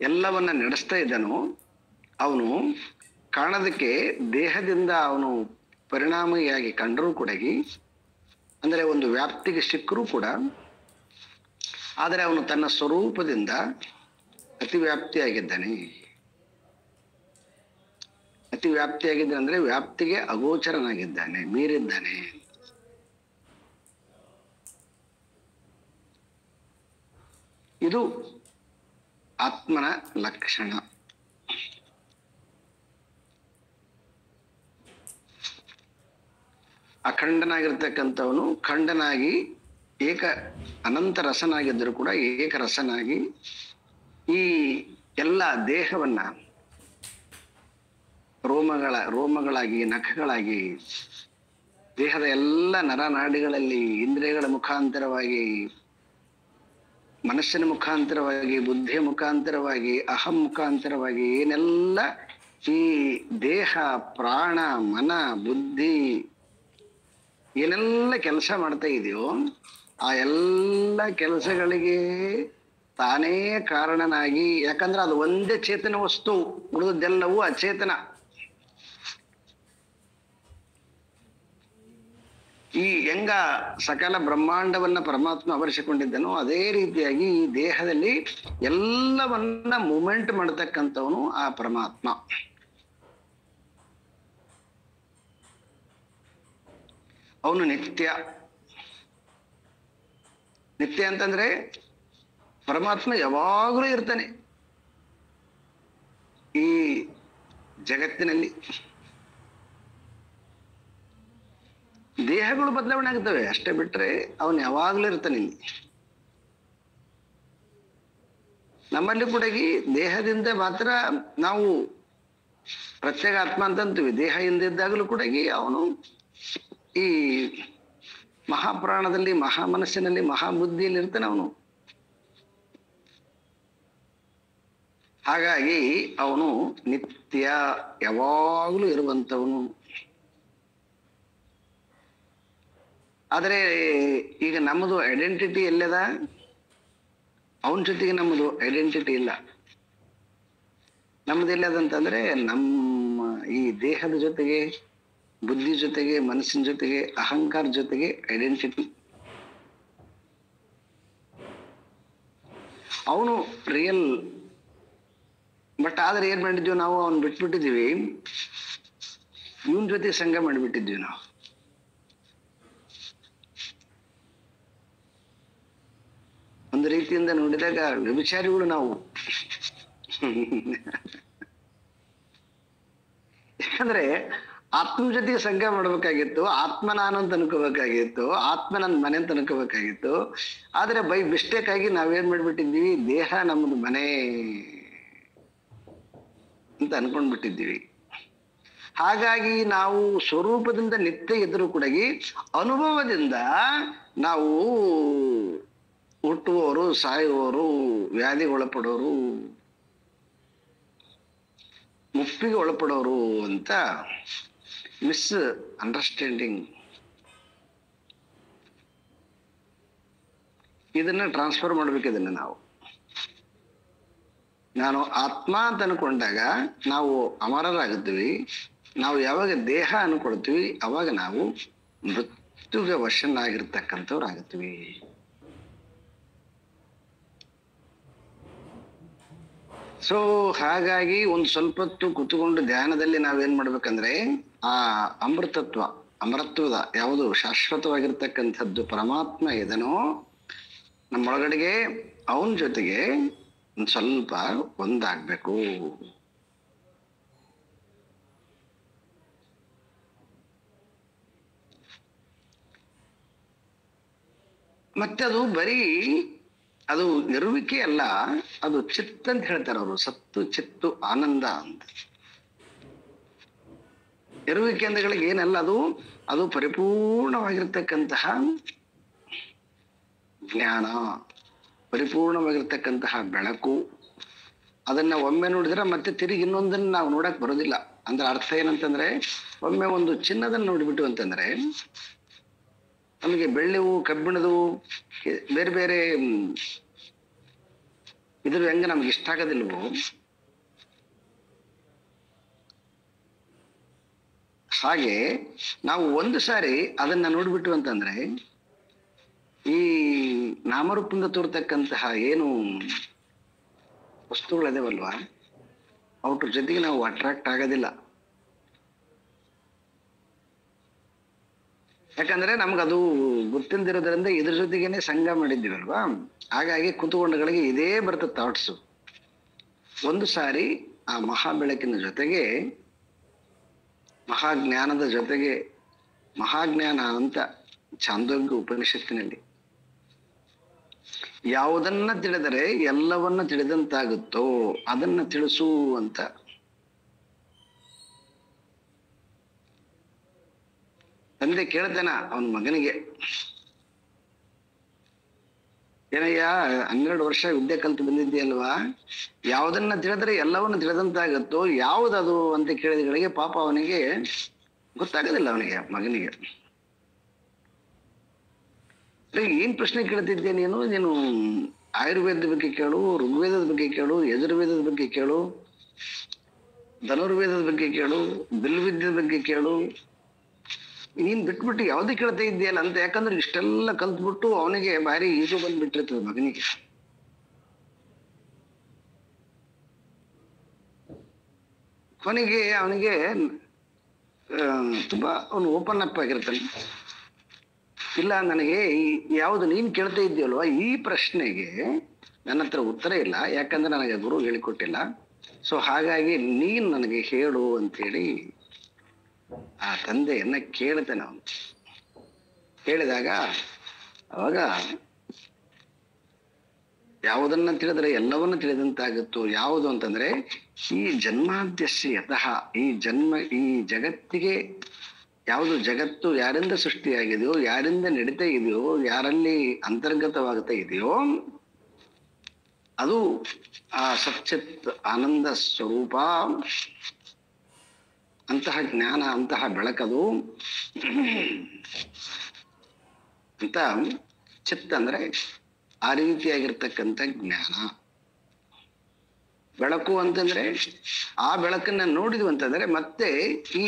ಎಲ್ಲವನ್ನ ನಡೆಸ್ತಾ ಇದ್ದನು. ಅವನು ಕಾಣೋದಕ್ಕೆ ದೇಹದಿಂದ ಅವನು ಪರಿಣಾಮಿಯಾಗಿ ಕಂಡರೂ ಕೂಡ, ಅಂದ್ರೆ ಒಂದು ವ್ಯಾಪ್ತಿಗೆ ಸಿಕ್ಕರೂ ಕೂಡ, ಆದರೆ ಅವನು ತನ್ನ ಸ್ವರೂಪದಿಂದ ಅತಿವ್ಯಾಪ್ತಿಯಾಗಿದ್ದಾನೆ. ಅತಿವ್ಯಾಪ್ತಿಯಾಗಿದ್ದಾನೆ ಅಂದ್ರೆ ವ್ಯಾಪ್ತಿಗೆ ಅಗೋಚರನಾಗಿದ್ದಾನೆ, ಮೀರಿದ್ದಾನೆ. ಇದು ಆತ್ಮನ ಲಕ್ಷಣ. ಅಖಂಡನಾಗಿರ್ತಕ್ಕಂಥವನು ಖಂಡನಾಗಿ ಅನಂತ ರಸನಾಗಿದ್ದರೂ ಕೂಡ ಏಕರಸನಾಗಿ ಈ ಎಲ್ಲ ದೇಹವನ್ನ ರೋಮಗಳಾಗಿ, ನಖಗಳಾಗಿ, ದೇಹದ ಎಲ್ಲ ನರನಾಡಿಗಳಲ್ಲಿ, ಇಂದ್ರಿಯಗಳ ಮುಖಾಂತರವಾಗಿ, ಮನಸ್ಸಿನ ಮುಖಾಂತರವಾಗಿ, ಬುದ್ಧಿಯ ಮುಖಾಂತರವಾಗಿ, ಅಹಂ ಮುಖಾಂತರವಾಗಿ ಏನೆಲ್ಲ ಈ ದೇಹ, ಪ್ರಾಣ, ಮನ, ಬುದ್ಧಿ ಏನೆಲ್ಲ ಕೆಲಸ ಮಾಡ್ತಾ ಇದೆಯೋ ಆ ಎಲ್ಲ ಕೆಲಸಗಳಿಗೆ ತಾನೇ ಕಾರಣನಾಗಿ, ಯಾಕಂದ್ರೆ ಅದು ಒಂದೇ ಚೇತನ ವಸ್ತು, ಉಳಿದದ್ದೆಲ್ಲವೂ ಅಚೇತನ. ಈ ಹೆಂಗ ಸಕಲ ಬ್ರಹ್ಮಾಂಡವನ್ನ ಪರಮಾತ್ಮ ಆವರಿಸಿಕೊಂಡಿದ್ದನೋ ಅದೇ ರೀತಿಯಾಗಿ ಈ ದೇಹದಲ್ಲಿ ಎಲ್ಲವನ್ನ ಮೂಮೆಂಟ್ ಮಾಡತಕ್ಕಂಥವನು ಆ ಪರಮಾತ್ಮ. ಅವನು ನಿತ್ಯ. ನಿತ್ಯ ಅಂತಂದ್ರೆ ಪರಮಾತ್ಮ ಯಾವಾಗಲೂ ಇರ್ತಾನೆ ಈ ಜಗತ್ತಿನಲ್ಲಿ. ದೇಹಗಳು ಬದಲಾವಣೆ ಆಗ್ತವೆ ಅಷ್ಟೇ ಬಿಟ್ರೆ ಅವನು ಯಾವಾಗ್ಲೂ ಇರ್ತಾನೆ ಇಲ್ಲಿ. ನಮ್ಮಲ್ಲಿ ಕೂಡ ದೇಹದಿಂದ ಮಾತ್ರ ನಾವು ಪ್ರತ್ಯೇಕ ಆತ್ಮ ಅಂತ ಅಂತೀವಿ. ದೇಹ ಹಿಂದಿದ್ದಾಗಲೂ ಕೂಡ ಅವನು ಈ ಮಹಾಪ್ರಾಣದಲ್ಲಿ, ಮಹಾಮನಸ್ಸಿನಲ್ಲಿ, ಮಹಾಬುದ್ಧಿಯಲ್ಲಿ ಇರ್ತಾನೆ ಅವನು. ಹಾಗಾಗಿ ಅವನು ನಿತ್ಯ, ಯಾವಾಗಲೂ ಇರುವಂತವನು. ಆದರೆ ಈಗ ನಮ್ಮದು ಐಡೆಂಟಿಟಿ ಎಲ್ಲದ? ಅವನ ಜೊತೆಗೆ ನಮ್ಮದು ಐಡೆಂಟಿಟಿ ಇಲ್ಲ. ನಮ್ಮದು ಎಲ್ಲದಂತಂದ್ರೆ ನಮ್ಮ ಈ ದೇಹದ ಜೊತೆಗೆ, ಬುದ್ಧಿ ಜೊತೆಗೆ, ಮನಸ್ಸಿನ ಜೊತೆಗೆ, ಅಹಂಕಾರ ಜೊತೆಗೆ ಐಡೆಂಟಿಟಿ. ಅವನು ರಿಯಲ್. ಬಟ್ ಆದ್ರೆ ಏನ್ ಮಾಡಿದ್ವಿ ನಾವು? ಅವನ್ ಬಿಟ್ಬಿಟ್ಟಿದೀವಿ, ಇವನ್ ಜೊತೆ ಸಂಘ ಮಾಡಿಬಿಟ್ಟಿದ್ವಿ ನಾವು. ಒಂದು ರೀತಿಯಿಂದ ನೋಡಿದಾಗ ವ್ಯಭಿಚಾರಿಗಳು ನಾವು. ಯಾಕಂದ್ರೆ ಆತ್ಮ ಜೊತೆಗೆ ಸಂಘ ಮಾಡ್ಬೇಕಾಗಿತ್ತು, ಆತ್ಮ ನಾನು ಅಂತ ಅನ್ಕೋಬೇಕಾಗಿತ್ತು, ಆತ್ಮ ನನ್ನ ಮನೆ ಅಂತ ಅನ್ಕೋಬೇಕಾಗಿತ್ತು. ಆದ್ರೆ ಬೈ ಮಿಸ್ಟೇಕ್ ಆಗಿ ನಾವೇನ್ ಮಾಡ್ಬಿಟ್ಟಿದ್ವಿ, ದೇಹ ನಮ್ಮದು ಮನೆ ಅಂತ ಅನ್ಕೊಂಡ್ಬಿಟ್ಟಿದ್ದೀವಿ. ಹಾಗಾಗಿ ನಾವು ಸ್ವರೂಪದಿಂದ ನಿತ್ಯ ಇದ್ರೂ ಕೂಡ ಅನುಭವದಿಂದ ನಾವು ಹುಟ್ಟುವವರು, ಸಾಯುವವರು, ವ್ಯಾಧಿಗೆ ಒಳಪಡೋರು, ಮುಪ್ಪಿಗೆ ಒಳಪಡೋರು ಅಂತ ಮಿಸ್ ಅಂಡರ್ಸ್ಟ್ಯಾಂಡಿಂಗ್. ಇದನ್ನ ಟ್ರಾನ್ಸ್ಫರ್ ಮಾಡ್ಬೇಕು. ಇದನ್ನ ನಾನು ಆತ್ಮ ಅಂತ ಅನ್ಕೊಂಡಾಗ ನಾವು ಅಮರರಾಗುತ್ತೀವಿ. ನಾವು ಯಾವಾಗ ದೇಹ ಅನ್ಕೊಳ್ತೀವಿ ಅವಾಗ ನಾವು ಮೃತ್ಯುಗೆ ವಶನಾಗಿರ್ತಕ್ಕಂಥವ್ರು ಆಗುತ್ತೀವಿ. ಸೊ ಹಾಗಾಗಿ ಒಂದು ಸ್ವಲ್ಪ ಹೊತ್ತು ಕೂತ್ಕೊಂಡು ಧ್ಯಾನದಲ್ಲಿ ನಾವೇನ್ ಮಾಡ್ಬೇಕಂದ್ರೆ ಆ ಅಮೃತತ್ವ, ಅಮರತ್ವದ ಯಾವುದು ಶಾಶ್ವತವಾಗಿರ್ತಕ್ಕಂಥದ್ದು ಪರಮಾತ್ಮ ಇದನೋ ನಮ್ಮೊಳಗಡೆಗೆ ಅವನ ಜೊತೆಗೆ ಒಂದು ಸ್ವಲ್ಪ ಒಂದಾಗ್ಬೇಕು. ಮತ್ತೆ ಅದು ಬರೀ ಅದು ಇರುವಿಕೆ ಅಲ್ಲ, ಅದು ಚಿತ್ತ ಅಂತ ಹೇಳ್ತಾರೆ ಅವರು. ಸತ್ತು ಚಿತ್ತು ಆನಂದ ಅಂತ. ಇರುವಿಕೆ ಅಂದಗಳಿಗೆ ಏನಲ್ಲ, ಅದು ಪರಿಪೂರ್ಣವಾಗಿರ್ತಕ್ಕಂತಹ ಜ್ಞಾನ, ಪರಿಪೂರ್ಣವಾಗಿರ್ತಕ್ಕಂತಹ ಬೆಳಕು. ಅದನ್ನ ಒಮ್ಮೆ ನೋಡಿದ್ರೆ ಮತ್ತೆ ತಿರುಗಿ ಇನ್ನೊಂದನ್ನ ನಾವು ನೋಡಕ್ ಬರೋದಿಲ್ಲ. ಅಂದ್ರೆ ಅರ್ಥ ಏನಂತಂದ್ರೆ, ಒಮ್ಮೆ ಒಂದು ಚಿನ್ನದನ್ನ ನೋಡಿಬಿಟ್ಟು ಅಂತಂದ್ರೆ ನಮಗೆ ಬೆಳ್ಳಿವು, ಕಬ್ಬಿಣದು, ಬೇರೆ ಬೇರೆ ಇದ್ರ ಹೆಂಗ ನಮ್ಗೆ ಇಷ್ಟ ಆಗೋದಿಲ್ವೋ ಹಾಗೆ ನಾವು ಒಂದು ಸಾರಿ ಅದನ್ನ ನೋಡ್ಬಿಟ್ಟು ಅಂತಂದ್ರೆ ಈ ನಾಮರೂಪದಿಂದ ತೋರ್ತಕ್ಕಂತಹ ಏನು ವಸ್ತುಗಳದೇವಲ್ವಾ ಅವ್ರ ಜೊತೆಗೆ ನಾವು ಅಟ್ರಾಕ್ಟ್ ಆಗೋದಿಲ್ಲ. ಯಾಕಂದ್ರೆ ನಮ್ಗದು ಗೊತ್ತಿಲ್ದಿರೋದ್ರಿಂದ ಇದ್ರ ಜೊತೆಗೇನೆ ಸಂಘ ಮಾಡಿದ್ದೀವಲ್ವಾ. ಹಾಗಾಗಿ ಕುತುಕೊಂಡಗಳಿಗೆ ಇದೇ ಬರ್ತದೆ ಥಾಟ್ಸು. ಒಂದು ಸಾರಿ ಆ ಮಹಾಬೆಳಕಿನ ಜೊತೆಗೆ, ಮಹಾಜ್ಞಾನದ ಜೊತೆಗೆ, ಮಹಾಜ್ಞಾನ ಅಂತ ಛಾಂದೋಗ್ಯ ಉಪನಿಷತ್ತಿನಲ್ಲಿ ಯಾವುದನ್ನ ತಿಳಿದರೆ ಎಲ್ಲವನ್ನ ತಿಳಿದಂತಾಗುತ್ತೋ ಅದನ್ನ ತಿಳಿಸು ಅಂತ ತಂದೆ ಕೇಳ್ತಾನ ಅವನ ಮಗನಿಗೆ, ಏನಯ್ಯ 12 ವರ್ಷ ವಿದ್ಯೆ ಕಲ್ತು ಬಂದಿದ್ದೀಯಲ್ವಾ, ಯಾವುದನ್ನ ತಿಳಿದ್ರೆ ಎಲ್ಲವನ್ನ ತಿಳಿದಂತಾಗತ್ತೋ, ಯಾವುದದು ಅಂತ ಕೇಳಿದಗಳಿಗೆ ಪಾಪ ಅವನಿಗೆ ಗೊತ್ತಾಗೋದಿಲ್ಲ, ಅವನಿಗೆ ಮಗನಿಗೆ. ಏನ್ ಪ್ರಶ್ನೆ ಕೇಳ್ತಿದ್ದೆ ನೀನು? ನೀನು ಆಯುರ್ವೇದದ ಬಗ್ಗೆ ಕೇಳು, ಋಗ್ವೇದದ ಬಗ್ಗೆ ಕೇಳು, ಯಜುರ್ವೇದದ ಬಗ್ಗೆ ಕೇಳು, ಧನುರ್ವೇದದ ಬಗ್ಗೆ ಕೇಳು, ಬಿಲ್ವಿದ್ಯದ ಬಗ್ಗೆ ಕೇಳು, ನೀನ್ ಬಿಟ್ಬಿಟ್ಟು ಯಾವ್ದು ಕೇಳ್ತಾ ಇದ್ದೀಯಲ್ಲ ಅಂತ. ಯಾಕಂದ್ರೆ ಇಷ್ಟೆಲ್ಲ ಕಲ್ತ್ಬಿಟ್ಟು ಅವನಿಗೆ ಭಾರಿ ಈಗೋ ಬಂದ್ಬಿಟ್ಟಿರ್ತದೆ ಮಗನಿಗೆ. ಕೊನೆಗೆ ಅವನಿಗೆ ತುಂಬಾ ಅವನು ಓಪನ್ ಅಪ್ ಆಗಿರ್ತಾನೆ. ಇಲ್ಲ, ನನಗೆ ಯಾವುದು ನೀನ್ ಕೇಳ್ತಾ ಇದ್ದೀಯಲ್ವಾ ಈ ಪ್ರಶ್ನೆಗೆ ನನ್ನ ಹತ್ರ ಉತ್ತರ ಇಲ್ಲ, ಯಾಕಂದ್ರೆ ನನಗೆ ಗುರು ಹೇಳಿಕೊಟ್ಟಿಲ್ಲ. ಸೊ ಹಾಗಾಗಿ ನೀನ್ ನನಗೆ ಹೇಳು ಅಂತೇಳಿ ಆ ತಂದೆಯನ್ನ ಕೇಳ್ತಾನೆ ಅವನು. ಕೇಳಿದಾಗ ಅವಾಗ ಯಾವುದನ್ನ ತಿಳಿದ್ರೆ ಎಲ್ಲವನ್ನ ತಿಳಿದಂತಾಗುತ್ತೋ, ಯಾವುದು ಅಂತಂದ್ರೆ ಈ ಜನ್ಮಾದ್ಯಸ್ಯ ಯತಃ, ಈ ಜಗತ್ತಿಗೆ ಯಾವುದು ಜಗತ್ತು ಯಾರಿಂದ ಸೃಷ್ಟಿಯಾಗಿದೆಯೋ, ಯಾರಿಂದ ನಡೀತಾ ಇದೆಯೋ, ಯಾರಲ್ಲಿ ಅಂತರ್ಗತವಾಗ್ತಾ ಇದೆಯೋ ಅದು ಆ ಸಚ್ಚಿತ್ ಆನಂದ ಸ್ವರೂಪ, ಅಂತಹ ಜ್ಞಾನ, ಅಂತಹ ಬೆಳಕದು ಅಂತ. ಚಿತ್ತ ಅಂದ್ರೆ ಆ ರೀತಿಯಾಗಿರ್ತಕ್ಕಂಥ ಜ್ಞಾನ. ಬೆಳಕು ಅಂತಂದ್ರೆ ಆ ಬೆಳಕನ್ನ ನೋಡಿದ್ವು ಅಂತಂದ್ರೆ ಮತ್ತೆ ಈ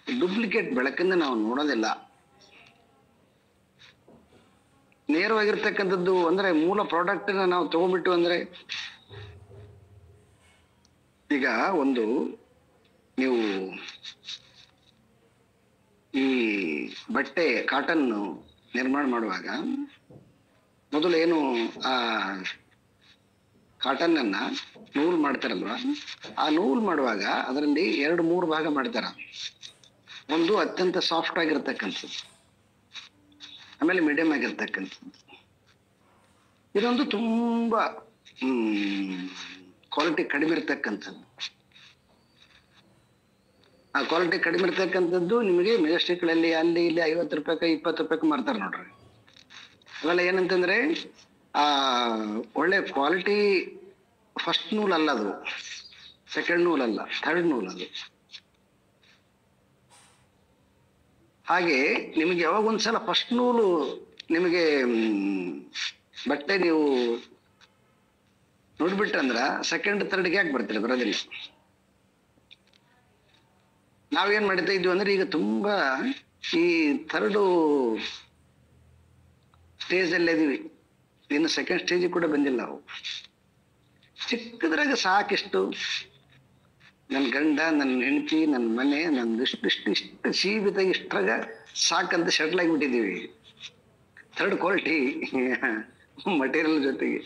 ಡೂಪ್ಲಿಕೇಟ್ ಬೆಳಕನ್ನ ನಾವು ನೋಡೋದಿಲ್ಲ. ನೇರವಾಗಿರ್ತಕ್ಕಂಥದ್ದು ಅಂದ್ರೆ ಮೂಲ ಪ್ರಾಡಕ್ಟ್ ನಾವು ತಗೊಂಡ್ಬಿಟ್ಟು ಅಂದ್ರೆ, ಈಗ ಒಂದು ನೀವು ಈ ಬಟ್ಟೆ ಕಾಟನ್ ನಿರ್ಮಾಣ ಮಾಡುವಾಗ ಮೊದಲು ಏನು ಆ ಕಾಟನ್ ಅನ್ನ ನೂಲ್ ಮಾಡ್ತಾರಲ್ವಾ, ಆ ನೂಲ್ ಮಾಡುವಾಗ ಅದರಲ್ಲಿ 2-3 ಭಾಗ ಮಾಡ್ತಾರ. ಒಂದು ಅತ್ಯಂತ ಸಾಫ್ಟ್ ಆಗಿರ್ತಕ್ಕಂಥದ್ದು, ಆಮೇಲೆ ಮೀಡಿಯಂ ಆಗಿರ್ತಕ್ಕಂಥದ್ದು, ಇದೊಂದು ತುಂಬಾ ಕ್ವಾಲಿಟಿ ಕಡಿಮೆ ಇರ್ತಕ್ಕಂಥದ್ದು. ಆ ಕ್ವಾಲಿಟಿ ಕಡಿಮೆ ಇರ್ತಕ್ಕಂಥದ್ದು ನಿಮಗೆ ಮೆಜೆಸ್ಟಿಕ್ಗಳಲ್ಲಿ ಅಲ್ಲಿ ಇಲ್ಲಿ 50 ರೂಪಾಯಿಗೆ 20 ರೂಪಾಯಿಗೆ ಮಾರ್ತಾರೆ ನೋಡ್ರಿ. ಅವೆಲ್ಲ ಏನಂತಂದ್ರೆ ಆ ಒಳ್ಳೆ ಕ್ವಾಲಿಟಿ ಫಸ್ಟ್ ನೂಲ್ ಅಲ್ಲ, ಅದು ಸೆಕೆಂಡ್ ನೂಲ್ ಅಲ್ಲ, ಥರ್ಡ್ ನೂಲ್ ಅದು. ಹಾಗೆ ನಿಮಗೆ ಯಾವಾಗ ಒಂದ್ಸಲ ಫಸ್ಟ್ ನೂಲು ನಿಮಗೆ ಬಟ್ಟೆ ನೀವು ನೋಡ್ಬಿಟ್ರಂದ್ರ ಸೆಕೆಂಡ್ ಥರ್ಡ್ಗೆ ಯಾಕೆ ಬರ್ತೀರಿ? ಬರೋದಿಲ್ಲ. ನಾವೇನ್ ಮಾಡ್ತಾ ಇದ್ವಿ ಅಂದ್ರೆ ಈಗ ತುಂಬಾ ಈ ಥರ್ಡು ಸ್ಟೇಜ್ ಅಲ್ಲಿ ಇದೀವಿ, ಇನ್ನು ಸೆಕೆಂಡ್ ಸ್ಟೇಜ್ ಕೂಡ ಬಂದಿಲ್ಲ ನಾವು. ಚಿಕ್ಕದ್ರಾಗ ಸಾಕಿಷ್ಟು ನನ್ನ ಗಂಡ, ನನ್ನ ಹೆಂಡತಿ, ನನ್ನ ಮನೆ, ನನ್ನ ಇಷ್ಟು ಜೀವಿತ ಇಷ್ಟ್ರಾಗ ಸಾಕಂತ ಸೆಟ್ಲ್ ಆಗಿಬಿಟ್ಟಿದ್ದೀವಿ ಥರ್ಡ್ ಕ್ವಾಲಿಟಿ ಮಟೀರಿಯಲ್ ಜೊತೆಗೆ.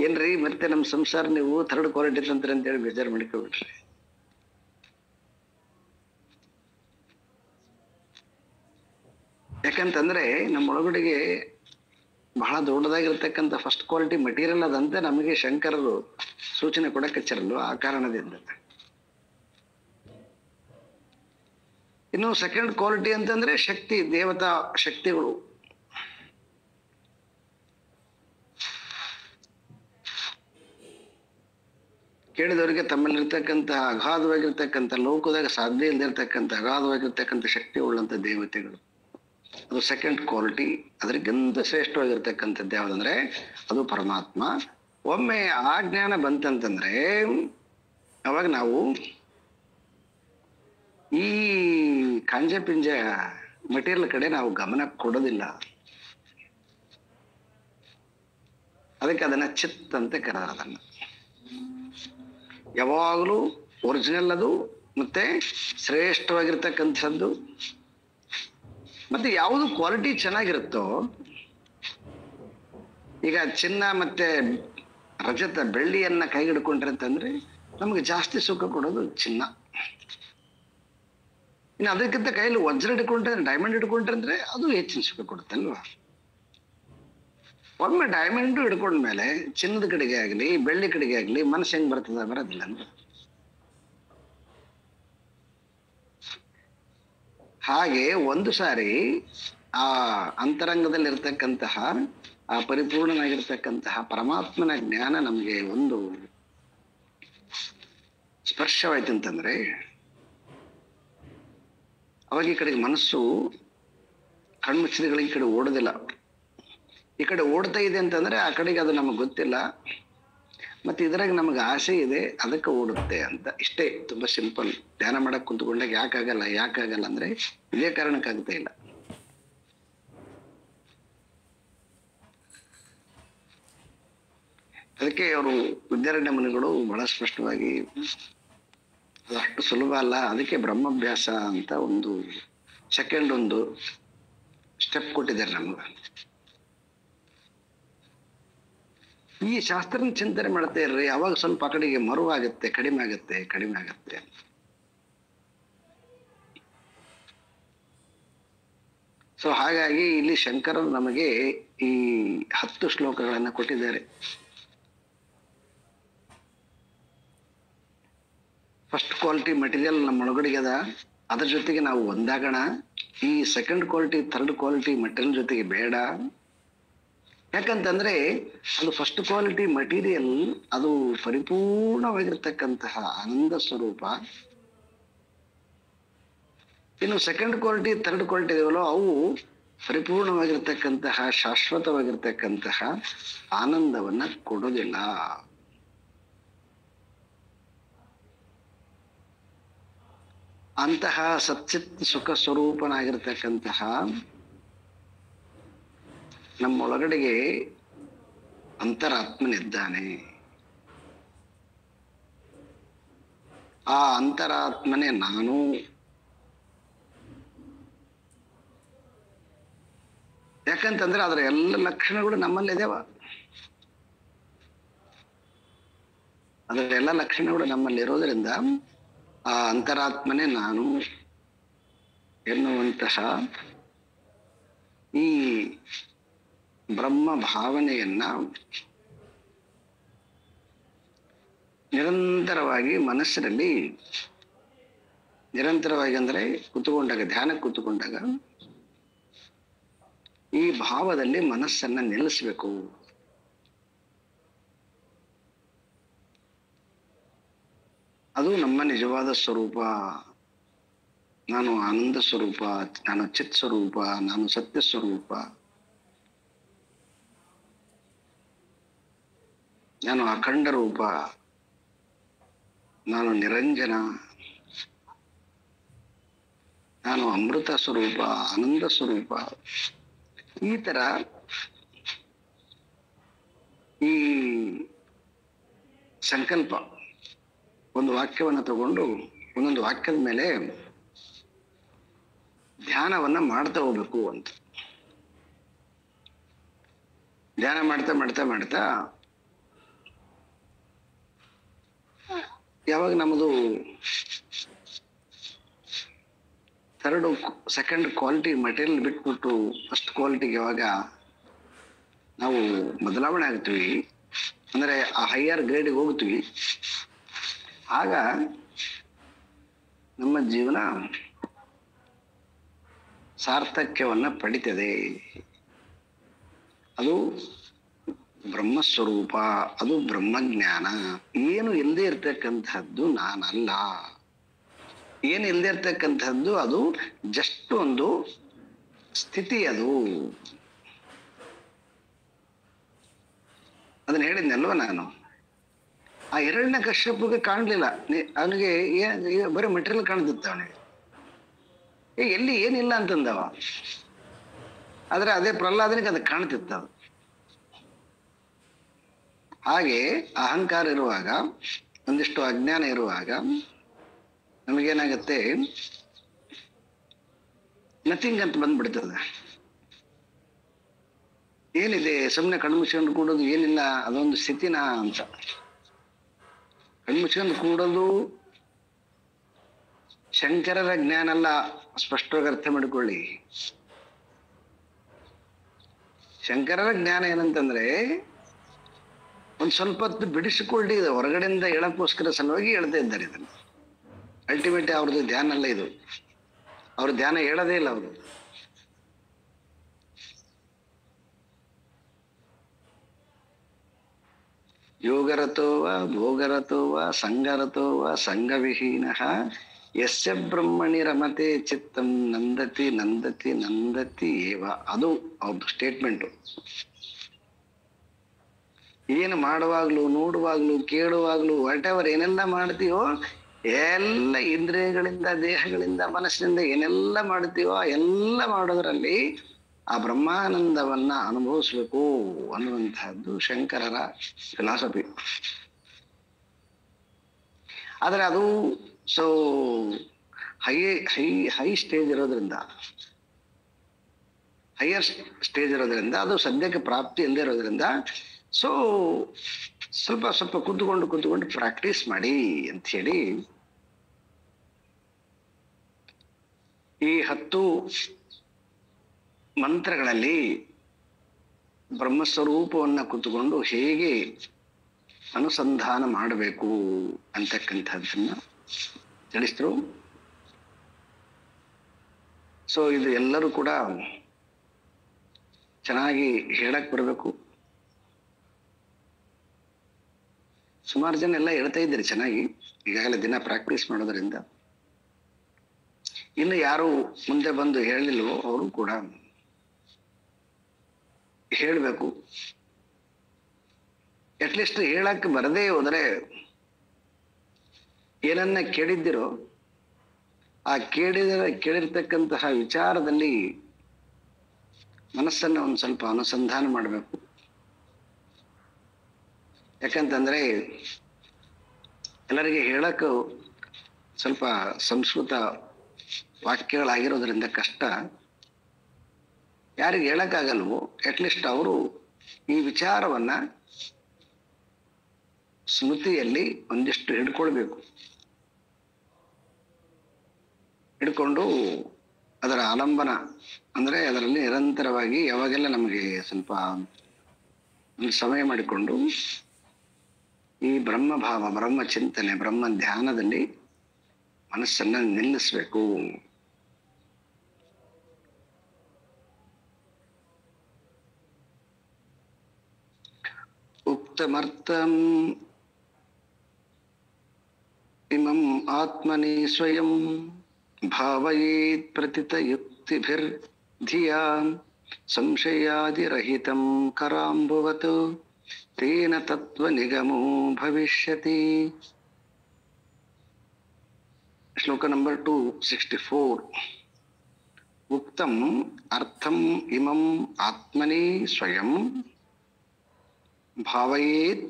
ಏನ್ರಿ ಮತ್ತೆ ನಮ್ಮ ಸಂಸಾರ ನೀವು ಥರ್ಡ್ ಕ್ವಾಲಿಟಿ ತಂತ್ರಿ ಅಂತೇಳಿ ಬೇಜಾರು ಮಾಡ್ಕೊಬಿಟ್ರಿ. ಯಾಕಂತಂದ್ರೆ ನಮ್ಮ ಒಳಗಡೆಗೆ ಬಹಳ ದೊಡ್ಡದಾಗಿರ್ತಕ್ಕಂಥ ಫಸ್ಟ್ ಕ್ವಾಲಿಟಿ ಮಟೀರಿಯಲ್ ಅದಂತೆ ನಮಗೆ ಶಂಕರರು ಸೂಚನೆ ಕೊಡಕಚ್ಚರಲ್ವ, ಆ ಕಾರಣದಿಂದ. ಇನ್ನು ಸೆಕೆಂಡ್ ಕ್ವಾಲಿಟಿ ಅಂತಂದ್ರೆ ಶಕ್ತಿ, ದೇವತಾ ಶಕ್ತಿಗಳು. ಕೇಳಿದವರಿಗೆ ತಮ್ಮಲ್ಲಿರ್ತಕ್ಕಂಥ ಅಗಾಧವಾಗಿರ್ತಕ್ಕಂಥ, ಲೋಕದಾಗ ಸಾಧ್ಯ ಇಲ್ದಿರ್ತಕ್ಕಂಥ ಅಗಾಧವಾಗಿರ್ತಕ್ಕಂಥ ಶಕ್ತಿ ಉಳ್ಳಂತ ದೇವತೆಗಳು, ಅದು ಸೆಕೆಂಡ್ ಕ್ವಾಲಿಟಿ. ಅದಕ್ಕಿಂತ ಶ್ರೇಷ್ಠವಾಗಿರ್ತಕ್ಕಂಥದ್ದು ಯಾವುದಂದ್ರೆ ಅದು ಪರಮಾತ್ಮ. ಒಮ್ಮೆ ಆ ಜ್ಞಾನ ಬಂತಂತಂದ್ರೆ ಅವಾಗ ನಾವು ಈ ಕಾಂಜ ಪಿಂಜ ಮಟೀರಿಯಲ್ ಕಡೆ ನಾವು ಗಮನ ಕೊಡೋದಿಲ್ಲ. ಅದಕ್ಕೆ ಅದನ್ನ ಚಿತ್ ಅಂತ ಕರೆದಾರ. ಅದನ್ನ ಯಾವಾಗಲೂ ಒರಿಜಿನಲ್ ಅದು, ಮತ್ತೆ ಶ್ರೇಷ್ಠವಾಗಿರ್ತಕ್ಕಂಥದ್ದು, ಮತ್ತೆ ಯಾವುದು ಕ್ವಾಲಿಟಿ ಚೆನ್ನಾಗಿರುತ್ತೋ. ಈಗ ಚಿನ್ನ ಮತ್ತೆ ರಜತ ಬೆಳ್ಳಿಯನ್ನ ಕೈಗಿಡ್ಕೊಂಡ್ರಂತಂದ್ರೆ ನಮಗೆ ಜಾಸ್ತಿ ಸುಖ ಕೊಡೋದು ಚಿನ್ನ. ಇನ್ನು ಅದಕ್ಕಿಂತ ಕೈಯಲ್ಲಿ ವಜ್ರ ಹಿಡ್ಕೊಂಡ್ರೆ, ಡೈಮಂಡ್ ಹಿಡ್ಕೊಂಡ್ರೆ ಅಂದ್ರೆ ಅದು ಹೆಚ್ಚಿನ ಸುಖ ಕೊಡುತ್ತೆ ಅಲ್ವಾ. ಒಮ್ಮೆ ಡೈಮಂಡ್ ಹಿಡ್ಕೊಂಡ್ಮೇಲೆ ಚಿನ್ನದ ಕಡೆಗೆ ಆಗ್ಲಿ ಬೆಳ್ಳಿ ಕಡೆಗೆ ಆಗ್ಲಿ ಮನಸ್ಸು ಹೆಂಗ್ ಬರ್ತದ? ಬರೋದಿಲ್ಲ ಅಂದ್ರೆ. ಹಾಗೆ ಒಂದು ಸಾರಿ ಆ ಅಂತರಂಗದಲ್ಲಿರ್ತಕ್ಕಂತಹ ಆ ಪರಿಪೂರ್ಣನಾಗಿರ್ತಕ್ಕಂತಹ ಪರಮಾತ್ಮನ ಜ್ಞಾನ ನಮ್ಗೆ ಒಂದು ಸ್ಪರ್ಶವಾಯ್ತು ಅಂತಂದ್ರೆ ಅವಾಗ ಈ ಕಡೆಗೆ ಮನಸ್ಸು ಕಣ್ಮುಚ್ಚಿದಗಳ ಈ ಕಡೆ ಓಡೋದಿಲ್ಲ. ಈ ಕಡೆ ಓಡ್ತಾ ಇದೆ ಅಂತಂದ್ರೆ ಆ ಕಡೆಗೆ ಅದು ನಮಗ್ ಗೊತ್ತಿಲ್ಲ, ಮತ್ತೆ ಇದ್ರಾಗ ನಮಗೆ ಆಸೆ ಇದೆ ಅದಕ್ಕೆ ಓಡುತ್ತೆ ಅಂತ. ಇಷ್ಟೇ, ತುಂಬಾ ಸಿಂಪಲ್. ಧ್ಯಾನ ಮಾಡಕ್ ಕುಂತ್ಕೊಂಡಾಗ ಯಾಕಾಗಲ್ಲ ಅಂದ್ರೆ ಇದೇ ಕಾರಣಕ್ಕಾಗ್ತಾ ಇಲ್ಲ. ಅದಕ್ಕೆ ಅವರು ವಿದ್ಯಾರಣ್ಯ ಮುನಿಗಳು ಬಹಳ ಸ್ಪಷ್ಟವಾಗಿ ಅದು ಅಷ್ಟು ಸುಲಭ ಅಲ್ಲ, ಅದಕ್ಕೆ ಬ್ರಹ್ಮಾಭ್ಯಾಸ ಅಂತ ಒಂದು ಸೆಕೆಂಡ್ ಒಂದು ಸ್ಟೆಪ್ ಕೊಟ್ಟಿದ್ದಾರೆ ನಮ್ಗೆ. ಈ ಶಾಸ್ತ್ರನ ಚಿಂತನೆ ಮಾಡ್ತಾ ಇರ್ರಿ, ಅವಾಗ ಸ್ವಲ್ಪ ಆ ಕಡೆಗೆ ಮರುವಾಗುತ್ತೆ, ಕಡಿಮೆ ಆಗತ್ತೆ. ಸೊ ಹಾಗಾಗಿ ಇಲ್ಲಿ ಶಂಕರರು ನಮಗೆ ಈ 10 ಶ್ಲೋಕಗಳನ್ನ ಕೊಟ್ಟಿದ್ದಾರೆ. ಫಸ್ಟ್ ಕ್ವಾಲಿಟಿ ಮೆಟೀರಿಯಲ್ ನಮ್ಮ ಒಳಗಡೆಗೆ ಅದ, ಅದ್ರ ಜೊತೆಗೆ ನಾವು ಒಂದಾಗೋಣ. ಈ second quality third quality material ಜೊತೆಗೆ ಬೇಡ. ಯಾಕಂತಂದ್ರೆ ಅದು ಫಸ್ಟ್ ಕ್ವಾಲಿಟಿ ಮಟೀರಿಯಲ್ ಅದು ಪರಿಪೂರ್ಣವಾಗಿರ್ತಕ್ಕಂತಹ ಆನಂದ ಸ್ವರೂಪ. ಇನ್ನು ಸೆಕೆಂಡ್ ಕ್ವಾಲಿಟಿ ಥರ್ಡ್ ಕ್ವಾಲಿಟಿ ಇದೆಯಲ್ಲೋ ಅವು ಪರಿಪೂರ್ಣವಾಗಿರ್ತಕ್ಕಂತಹ ಶಾಶ್ವತವಾಗಿರ್ತಕ್ಕಂತಹ ಆನಂದವನ್ನ ಕೊಡೋದಿಲ್ಲ. ಅಂತಹ ಸಚ್ಚಿತ್ ಸುಖ ಸ್ವರೂಪನಾಗಿರ್ತಕ್ಕಂತಹ ನಮ್ಮೊಳಗಡೆಗೆ ಅಂತರಾತ್ಮನಿದ್ದಾನೆ. ಆ ಅಂತರಾತ್ಮನೇ ನಾನು. ಯಾಕಂತಂದ್ರೆ ಅದರ ಎಲ್ಲ ಲಕ್ಷಣಗಳು ನಮ್ಮಲ್ಲಿದೇವ. ಅದರ ಎಲ್ಲ ಲಕ್ಷಣಗಳು ನಮ್ಮಲ್ಲಿರೋದ್ರಿಂದ ಆ ಅಂತರಾತ್ಮನೇ ನಾನು ಎನ್ನುವಂತಹ ಈ ಬ್ರಹ್ಮ ಭಾವನೆಯನ್ನ ನಿರಂತರವಾಗಿ ಮನಸ್ಸಿನಲ್ಲಿ ಅಂದ್ರೆ ಕೂತ್ಕೊಂಡಾಗ, ಧ್ಯಾನಕ್ಕೆ ಕೂತ್ಕೊಂಡಾಗ ಈ ಭಾವದಲ್ಲಿ ಮನಸ್ಸನ್ನ ನಿಲ್ಲಿಸ್ಬೇಕು. ಅದು ನಮ್ಮ ನಿಜವಾದ ಸ್ವರೂಪ. ನಾನು ಆನಂದ ಸ್ವರೂಪ, ನಾನು ಚಿತ್ ಸ್ವರೂಪ, ನಾನು ಸತ್ಯ ಸ್ವರೂಪ, ನಾನು ಅಖಂಡ ರೂಪ, ನಾನು ನಿರಂಜನ, ನಾನು ಅಮೃತ ಸ್ವರೂಪ, ಆನಂದ ಸ್ವರೂಪ. ಈ ತರ ಈ ಸಂಕಲ್ಪ ಒಂದು ವಾಕ್ಯವನ್ನ ತಗೊಂಡು ಒಂದೊಂದು ವಾಕ್ಯದ ಮೇಲೆ ಧ್ಯಾನವನ್ನ ಮಾಡ್ತಾ ಹೋಗ್ಬೇಕು ಅಂತ. ಧ್ಯಾನ ಮಾಡ್ತಾ ಮಾಡ್ತಾ ಮಾಡ್ತಾ ಯಾವಾಗ ನಮ್ಮದು ಸೆಕೆಂಡ್ ಕ್ವಾಲಿಟಿ ಮೆಟೀರಿಯಲ್ ಬಿಟ್ಬಿಟ್ಟು ಫಸ್ಟ್ ಕ್ವಾಲಿಟಿಗೆ ಯಾವಾಗ ನಾವು ಬದಲಾವಣೆ ಆಗ್ತೀವಿ ಅಂದ್ರೆ ಆ ಹೈಯರ್ ಗ್ರೇಡ್ಗೆ ಹೋಗ್ತೀವಿ, ಆಗ ನಮ್ಮ ಜೀವನ ಸಾರ್ಥಕ್ಯವನ್ನ ಪಡಿತದೆ. ಅದು ಬ್ರಹ್ಮಸ್ವರೂಪ, ಅದು ಬ್ರಹ್ಮಜ್ಞಾನ. ಏನು ಇಲ್ಲದೆ ಇರ್ತಕ್ಕಂಥದ್ದು ನಾನಲ್ಲ. ಏನು ಇಲ್ಲದೆ ಇರ್ತಕ್ಕಂಥದ್ದು ಅದು ಜಸ್ಟ್ ಒಂದು ಸ್ಥಿತಿ. ಅದನ್ನ ಹೇಳಿದ್ನಲ್ವ ನಾನು. ಆ ಎರಡನೇ ಕಶ್ಯಪಗೆ ಕಾಣ್ಲಿಲ್ಲ, ಅವನಿಗೆ ಬರೀ ಮೆಟೀರಿಯಲ್ ಕಾಣ್ತಿತ್ತ ಅವನಿಗೆ. ಎಲ್ಲಿ ಏನಿಲ್ಲ ಅಂತಂದವ. ಆದ್ರೆ ಅದೇ ಪ್ರಹ್ಲಾದನಿಗೆ ಅದು ಕಾಣ್ತಿತ್ತ. ಅದು ಹಾಗೆ ಅಹಂಕಾರ ಇರುವಾಗ, ಒಂದಿಷ್ಟು ಅಜ್ಞಾನ ಇರುವಾಗ ನಮಗೇನಾಗತ್ತೆ, ನಥಿಂಗ್ ಅಂತ ಬಂದ್ಬಿಡ್ತದೆ. ಏನಿದೆ, ಸುಮ್ಮನೆ ಕಣ್ಮುಚ್ಕೊಂಡು ಕೂಡೋದು ಏನಿಲ್ಲ, ಅದೊಂದು ಸ್ಥಿತಿನ ಅಂತ. ಕಣ್ಮುಚ್ಕೊಂಡು ಕೂಡೋದು ಶಂಕರರ ಜ್ಞಾನ ಅಲ್ಲ, ಸ್ಪಷ್ಟವಾಗಿ ಅರ್ಥ ಮಾಡಿಕೊಳ್ಳಿ. ಶಂಕರರ ಜ್ಞಾನ ಏನಂತಂದ್ರೆ ಒಂದ್ ಸ್ವಲ್ಪ ಹೊತ್ತು ಬಿಡಿಸಿಕೊಳ್ಳಿ, ಹೊರಗಡೆಯಿಂದ ಹೇಳಕ್ಕೋಸ್ಕರ ಸಲುವಾಗಿ ಹೇಳ್ತಾ ಇದ್ದಾರೆ ಇದನ್ನು. ಅಲ್ಟಿಮೇಟ್ ಅವ್ರದ್ದು ಧ್ಯಾನ ಅಲ್ಲ ಇದು, ಅವ್ರ ಧ್ಯಾನ ಹೇಳೋದೇ ಇಲ್ಲ ಅವರು. ಯೋಗರತೋವ ಭೋಗರತೋವ ಸಂಗರತೋವ ಸಂಗವಿಹೀನ ಯಸ್ಯ ಬ್ರಹ್ಮಣಿ ರಮತೆ ಚಿತ್ತಂ ನಂದತಿ ನಂದತಿ ನಂದತಿ ಏವ. ಅದು ಅವ್ರದ್ದು ಸ್ಟೇಟ್ಮೆಂಟು. ಏನು ಮಾಡುವಾಗ್ಲೂ, ನೋಡುವಾಗ್ಲೂ, ಕೇಳುವಾಗ್ಲೂ, ವಾಟ್ ಎವರ್ ಏನೆಲ್ಲ ಮಾಡ್ತೀವೋ ಎಲ್ಲ ಇಂದ್ರಿಯಗಳಿಂದ, ದೇಹಗಳಿಂದ, ಮನಸ್ಸಿನಿಂದ ಏನೆಲ್ಲ ಮಾಡ್ತೀವೋ ಎಲ್ಲ ಮಾಡೋದ್ರಲ್ಲಿ ಆ ಬ್ರಹ್ಮಾನಂದವನ್ನ ಅನುಭವಿಸ್ಬೇಕು ಅನ್ನುವಂತಹದ್ದು ಶಂಕರರ ಫಿಲಾಸಫಿ. ಆದ್ರೆ ಅದು so high high high stage ಇರೋದ್ರಿಂದ, ಹೈಯರ್ ಸ್ಟೇಜ್ ಇರೋದ್ರಿಂದ, ಅದು ಸದ್ಯಕ್ಕೆ ಪ್ರಾಪ್ತಿ ಇಲ್ಲದೆ ಇರೋದ್ರಿಂದ ಸೊ ಸ್ವಲ್ಪ ಸ್ವಲ್ಪ ಕುಂತ್ಕೊಂಡು ಪ್ರಾಕ್ಟೀಸ್ ಮಾಡಿ ಅಂತ ಹೇಳಿ ಈ 10 ಮಂತ್ರಗಳಲ್ಲಿ ಬ್ರಹ್ಮಸ್ವರೂಪವನ್ನ ಕುತ್ಕೊಂಡು ಹೇಗೆ ಅನುಸಂಧಾನ ಮಾಡಬೇಕು ಅಂತಕ್ಕಂಥದ್ದನ್ನ ತಿಳಿಸಿದ್ರು. ಸೊ ಇದು ಎಲ್ಲರೂ ಕೂಡ ಚೆನ್ನಾಗಿ ಹೇಳಕ್ ಬರಬೇಕು. ಸುಮಾರು ಜನ ಎಲ್ಲ ಹೇಳ್ತಾ ಇದ್ದೀರಿ ಚೆನ್ನಾಗಿ, ಈಗಾಗಲೇ ದಿನ ಪ್ರಾಕ್ಟೀಸ್ ಮಾಡೋದ್ರಿಂದ. ಇನ್ನು ಯಾರು ಮುಂದೆ ಬಂದು ಹೇಳಿಲ್ವೋ ಅವರು ಕೂಡ ಹೇಳಬೇಕು. ಅಟ್ಲೀಸ್ಟ್ ಹೇಳಕ್ಕೆ ಬರದೇ ಹೋದರೆ ಏನನ್ನ ಕೇಳಿದ್ದಿರೋ ಆ ಕೇಳಿರ್ತಕ್ಕಂತಹ ವಿಚಾರದಲ್ಲಿ ಮನಸ್ಸನ್ನ ಒಂದು ಸ್ವಲ್ಪ ಅನುಸಂಧಾನ ಮಾಡಬೇಕು. ಯಾಕಂತಂದ್ರೆ ಎಲ್ಲರಿಗೆ ಹೇಳಕ್ಕೆ ಸ್ವಲ್ಪ ಸಂಸ್ಕೃತ ವಾಕ್ಯಗಳಾಗಿರೋದ್ರಿಂದ ಕಷ್ಟ. ಯಾರಿಗೆ ಹೇಳಕ್ಕಾಗಲ್ವೋ ಅಟ್ಲೀಸ್ಟ್ ಅವರು ಈ ವಿಚಾರವನ್ನ ಸ್ಮೃತಿಯಲ್ಲಿ ಒಂದಿಷ್ಟು ಹಿಡ್ಕೊಳ್ಬೇಕು. ಹಿಡ್ಕೊಂಡು ಅದರ ಆಲಂಬನ ಅಂದ್ರೆ ಅದರಲ್ಲಿ ನಿರಂತರವಾಗಿ ಯಾವಾಗೆಲ್ಲ ನಮಗೆ ಸ್ವಲ್ಪ ಒಂದು ಸಮಯ ಮಾಡಿಕೊಂಡು ಈ ಬ್ರಹ್ಮಭಾವ, ಬ್ರಹ್ಮ ಚಿಂತನೆ, ಬ್ರಹ್ಮ ಧ್ಯಾನದಲ್ಲಿ ಮನಸ್ಸನ್ನ ನಿಲ್ಲಿಸ್ಬೇಕು. ಉಕ್ತಮರ್ಥಂ ಇಮಂ ಆತ್ಮನಿ ಸ್ವಯಂ ಭಾವಯೇತ್ ಪ್ರತಿತಯುಕ್ತಿಭಿರ್ಧಿಯಾ ಸಂಶಯಾದಿರಹಿತಂ ಕರಾಂಬುವತ್ ತೇನ ತತ್ವ ನಿಗಮೋ ಭವಿಷ್ಯತಿ. ಶ್ಲೋಕ ನಂಬರ್ 264. ಉಕ್ತಂ ಅರ್ಥಂ ಇಮಂ ಆತ್ಮನಿ ಸ್ವಯಂ ಭಾವಯೇತ್.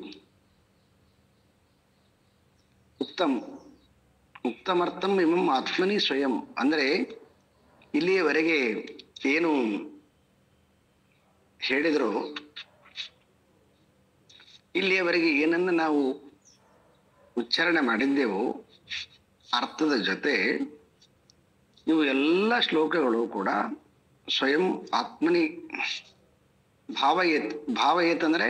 ಉಕ್ತಮರ್ಥಂ ಇಮಂ ಆತ್ಮನಿ ಸ್ವಯಂ ಅಂದ್ರೆ ಇಲ್ಲಿಯವರೆಗೆ ಏನು ಹೇಳಿದ್ರು, ಇಲ್ಲಿಯವರೆಗೆ ಏನನ್ನ ನಾವು ಉಚ್ಚಾರಣೆ ಮಾಡಿದ್ದೆವು ಅರ್ಥದ ಜೊತೆ ಇವು ಎಲ್ಲ ಶ್ಲೋಕಗಳು ಕೂಡ ಸ್ವಯಂ ಆತ್ಮನಿ ಭಾವಯೇತ್. ಭಾವಯೇತ್ ಅಂದ್ರೆ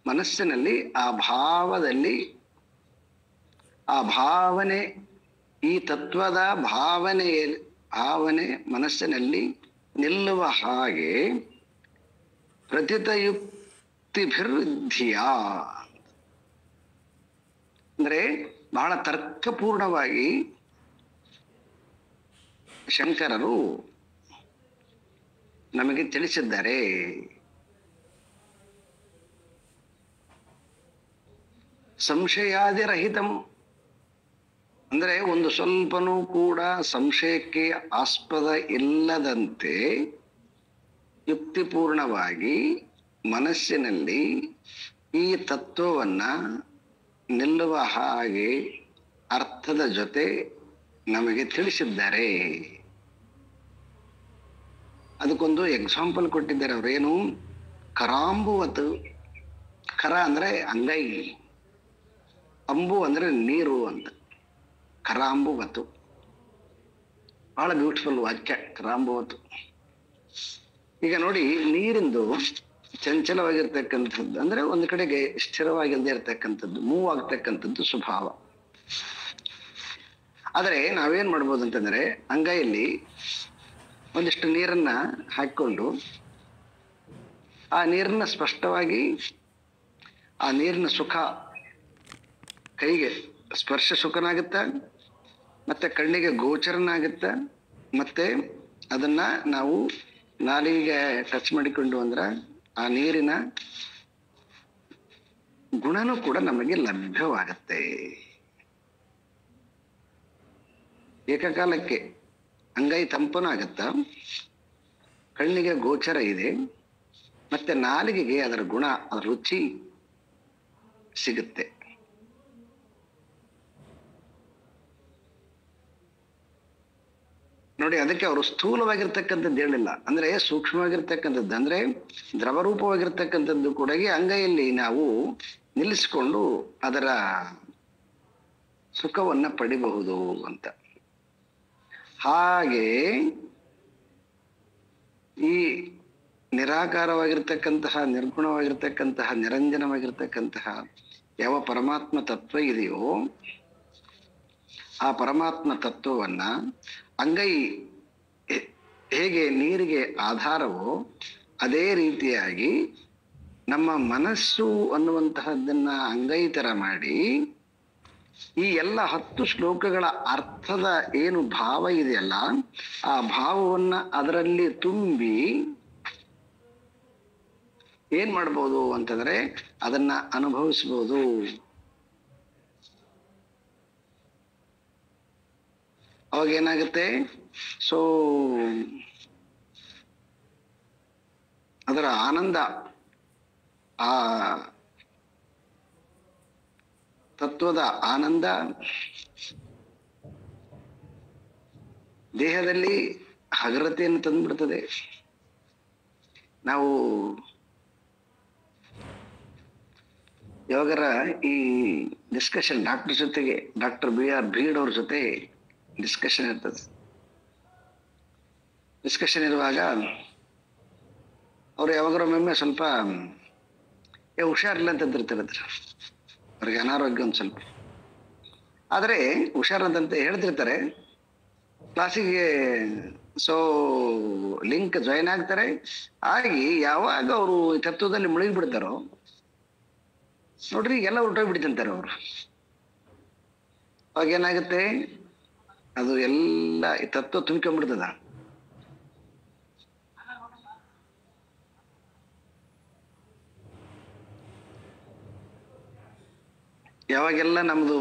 ಮನಸ್ಸಿನಲ್ಲಿ ಆ ಭಾವದಲ್ಲಿ, ಆ ಭಾವನೆ, ಈ ತತ್ವದ ಭಾವನೆ ಮನಸ್ಸಿನಲ್ಲಿ ನಿಲ್ಲುವ ಹಾಗೆ ಪ್ರತಿತಯುಕ್ತಿಭಿರ್ಧಿಯ ಅಂದ್ರೆ ಬಹಳ ತರ್ಕಪೂರ್ಣವಾಗಿ ಶಂಕರರು ನಮಗೆ ತಿಳಿಸಿದ್ದಾರೆ. ಸಂಶಯಾದಿರಹಿತಂ ಅಂದ್ರೆ ಒಂದು ಸ್ವಲ್ಪನೂ ಕೂಡ ಸಂಶಯಕ್ಕೆ ಆಸ್ಪದ ಇಲ್ಲದಂತೆ ಯುಕ್ತಿಪೂರ್ಣವಾಗಿ ಮನಸ್ಸಿನಲ್ಲಿ ಈ ತತ್ವವನ್ನ ನಿಲ್ಲುವ ಹಾಗೆ ಅರ್ಥದ ಜೊತೆ ನಮಗೆ ತಿಳಿಸಿದ್ದಾರೆ. ಅದಕ್ಕೊಂದು ಎಕ್ಸಾಂಪಲ್ ಕೊಟ್ಟಿದ್ದಾರೆ ಅವರೇನು, ಕರಾಂಬುವತ್. ಕರ ಅಂದ್ರೆ ಅಂಗೈ, ಅಂಬು ಅಂದ್ರೆ ನೀರು ಅಂತ. ಕರಾಂಬುವತ್ತು ಬಹಳ ಬ್ಯೂಟಿಫುಲ್ ವಾಕ್ಯ, ಕರಾಂಬುವತ್ತು. ಈಗ ನೋಡಿ, ನೀರಿಂದು ಚಂಚಲವಾಗಿರ್ತಕ್ಕಂಥದ್ದು ಅಂದ್ರೆ ಒಂದು ಕಡೆಗೆ ಸ್ಥಿರವಾಗಿಲ್ಲದೆ ಇರತಕ್ಕಂಥದ್ದು, ಮೂವ್ ಆಗ್ತಕ್ಕಂಥದ್ದು ಸ್ವಭಾವ. ಆದರೆ ನಾವೇನ್ ಮಾಡ್ಬೋದು ಅಂತಂದ್ರೆ, ಅಂಗೈಯಲ್ಲಿ ಒಂದಿಷ್ಟು ನೀರನ್ನ ಹಾಕಿಕೊಂಡು ಆ ನೀರನ್ನ ಸ್ಪಷ್ಟವಾಗಿ, ಆ ನೀರಿನ ಸುಖ ಕೈಗೆ ಸ್ಪರ್ಶ ಸುಖನಾಗುತ್ತ, ಮತ್ತೆ ಕಣ್ಣಿಗೆ ಗೋಚರನಾಗುತ್ತ, ಮತ್ತೆ ಅದನ್ನ ನಾವು ನಾಲಿಗೆ ಟಚ್ ಮಾಡಿಕೊಂಡು ಅಂದ್ರ ಆ ನೀರಿನ ಗುಣನೂ ಕೂಡ ನಮಗೆ ಲಭ್ಯವಾಗತ್ತೆ. ಏಕಕಾಲಕ್ಕೆ ಅಂಗೈ ತಂಪನೂ ಆಗತ್ತ, ಕಣ್ಣಿಗೆ ಗೋಚರ ಇದೆ, ಮತ್ತೆ ನಾಲಿಗೆಗೆ ಅದರ ಗುಣ, ಅದರ ರುಚಿ ಸಿಗುತ್ತೆ. ನೋಡಿ, ಅದಕ್ಕೆ ಅವರು ಸ್ಥೂಲವಾಗಿರ್ತಕ್ಕಂಥದ್ದು ಹೇಳಿಲ್ಲ, ಅಂದ್ರೆ ಸೂಕ್ಷ್ಮವಾಗಿರ್ತಕ್ಕಂಥದ್ದು, ಅಂದ್ರೆ ದ್ರವರೂಪವಾಗಿರ್ತಕ್ಕಂಥದ್ದು ಕೂಡ ಅಂಗೈಯಲ್ಲಿ ನಾವು ನಿಲ್ಲಿಸಿಕೊಂಡು ಅದರ ಸುಖವನ್ನ ಪಡಿಬಹುದು ಅಂತ. ಹಾಗೆ ಈ ನಿರಾಕಾರವಾಗಿರ್ತಕ್ಕಂತಹ, ನಿರ್ಗುಣವಾಗಿರ್ತಕ್ಕಂತಹ, ನಿರಂಜನವಾಗಿರ್ತಕ್ಕಂತಹ ಯಾವ ಪರಮಾತ್ಮ ತತ್ವ ಇದೆಯೋ, ಆ ಪರಮಾತ್ಮ ತತ್ವವನ್ನ ಅಂಗೈ ಹೇಗೆ ನೀರಿಗೆ ಆಧಾರವೋ ಅದೇ ರೀತಿಯಾಗಿ ನಮ್ಮ ಮನಸ್ಸು ಅನ್ನುವಂತಹದ್ದನ್ನ ಅಂಗೈ ತರ ಮಾಡಿ ಈ ಎಲ್ಲ 10 ಶ್ಲೋಕಗಳ ಅರ್ಥದ ಏನು ಭಾವ ಇದೆಯಲ್ಲ, ಆ ಭಾವವನ್ನ ಅದರಲ್ಲಿ ತುಂಬಿ ಏನ್ ಮಾಡ್ಬೋದು ಅಂತಂದ್ರೆ ಅದನ್ನ ಅನುಭವಿಸ್ಬೋದು. ಅವಾಗ ಏನಾಗುತ್ತೆ, ಸೊ ಅದರ ಆನಂದ, ಆ ತತ್ವದ ಆನಂದ ದೇಹದಲ್ಲಿ ಹಗರತೆಯನ್ನು ತಂದುಬಿಡ್ತದೆ. ನಾವು ಯಾವಾಗರ ಈ ಡಿಸ್ಕಷನ್ ಡಾಕ್ಟರ್ ಜೊತೆಗೆ, ಡಾಕ್ಟರ್ BR ಭೀಡ್ ಅವ್ರ ಜೊತೆ ಡಿಸ್ಕಷನ್ ಇರ್ತದೆ. ಡಿಸ್ಕಷನ್ ಇರುವಾಗ ಅವ್ರು ಯಾವಾಗರೊಮ್ಮೆ ಸ್ವಲ್ಪ ಹುಷಾರಿಲ್ಲ ಅಂತಂದಿರ್ತಾರೆ, ಅವ್ರಿಗೆ ಅನಾರೋಗ್ಯ ಒಂದು ಸ್ವಲ್ಪ, ಆದರೆ ಹುಷಾರಂತಂತ ಹೇಳ್ತಿರ್ತಾರೆ. ಕ್ಲಾಸಿಗೆ ಸೊ ಲಿಂಕ್ ಜಾಯಿನ್ ಆಗ್ತಾರೆ. ಆಗಿ ಯಾವಾಗ ಅವರು ತತ್ವದಲ್ಲಿ ಮುಳುಗಿ ಬಿಡ್ತಾರೋ ನೋಡ್ರಿ, ಎಲ್ಲ ಹೊರಟೋಗ್ಬಿಡ್ತಂತಾರೆ ಅವರು. ಅವಾಗ ಏನಾಗುತ್ತೆ, ಅದು ಎಲ್ಲ ತತ್ವ ತುಂಬಿಕೊಂಡ್ಬಿಡ್ತದ. ಯಾವಾಗೆಲ್ಲ ನಮ್ದು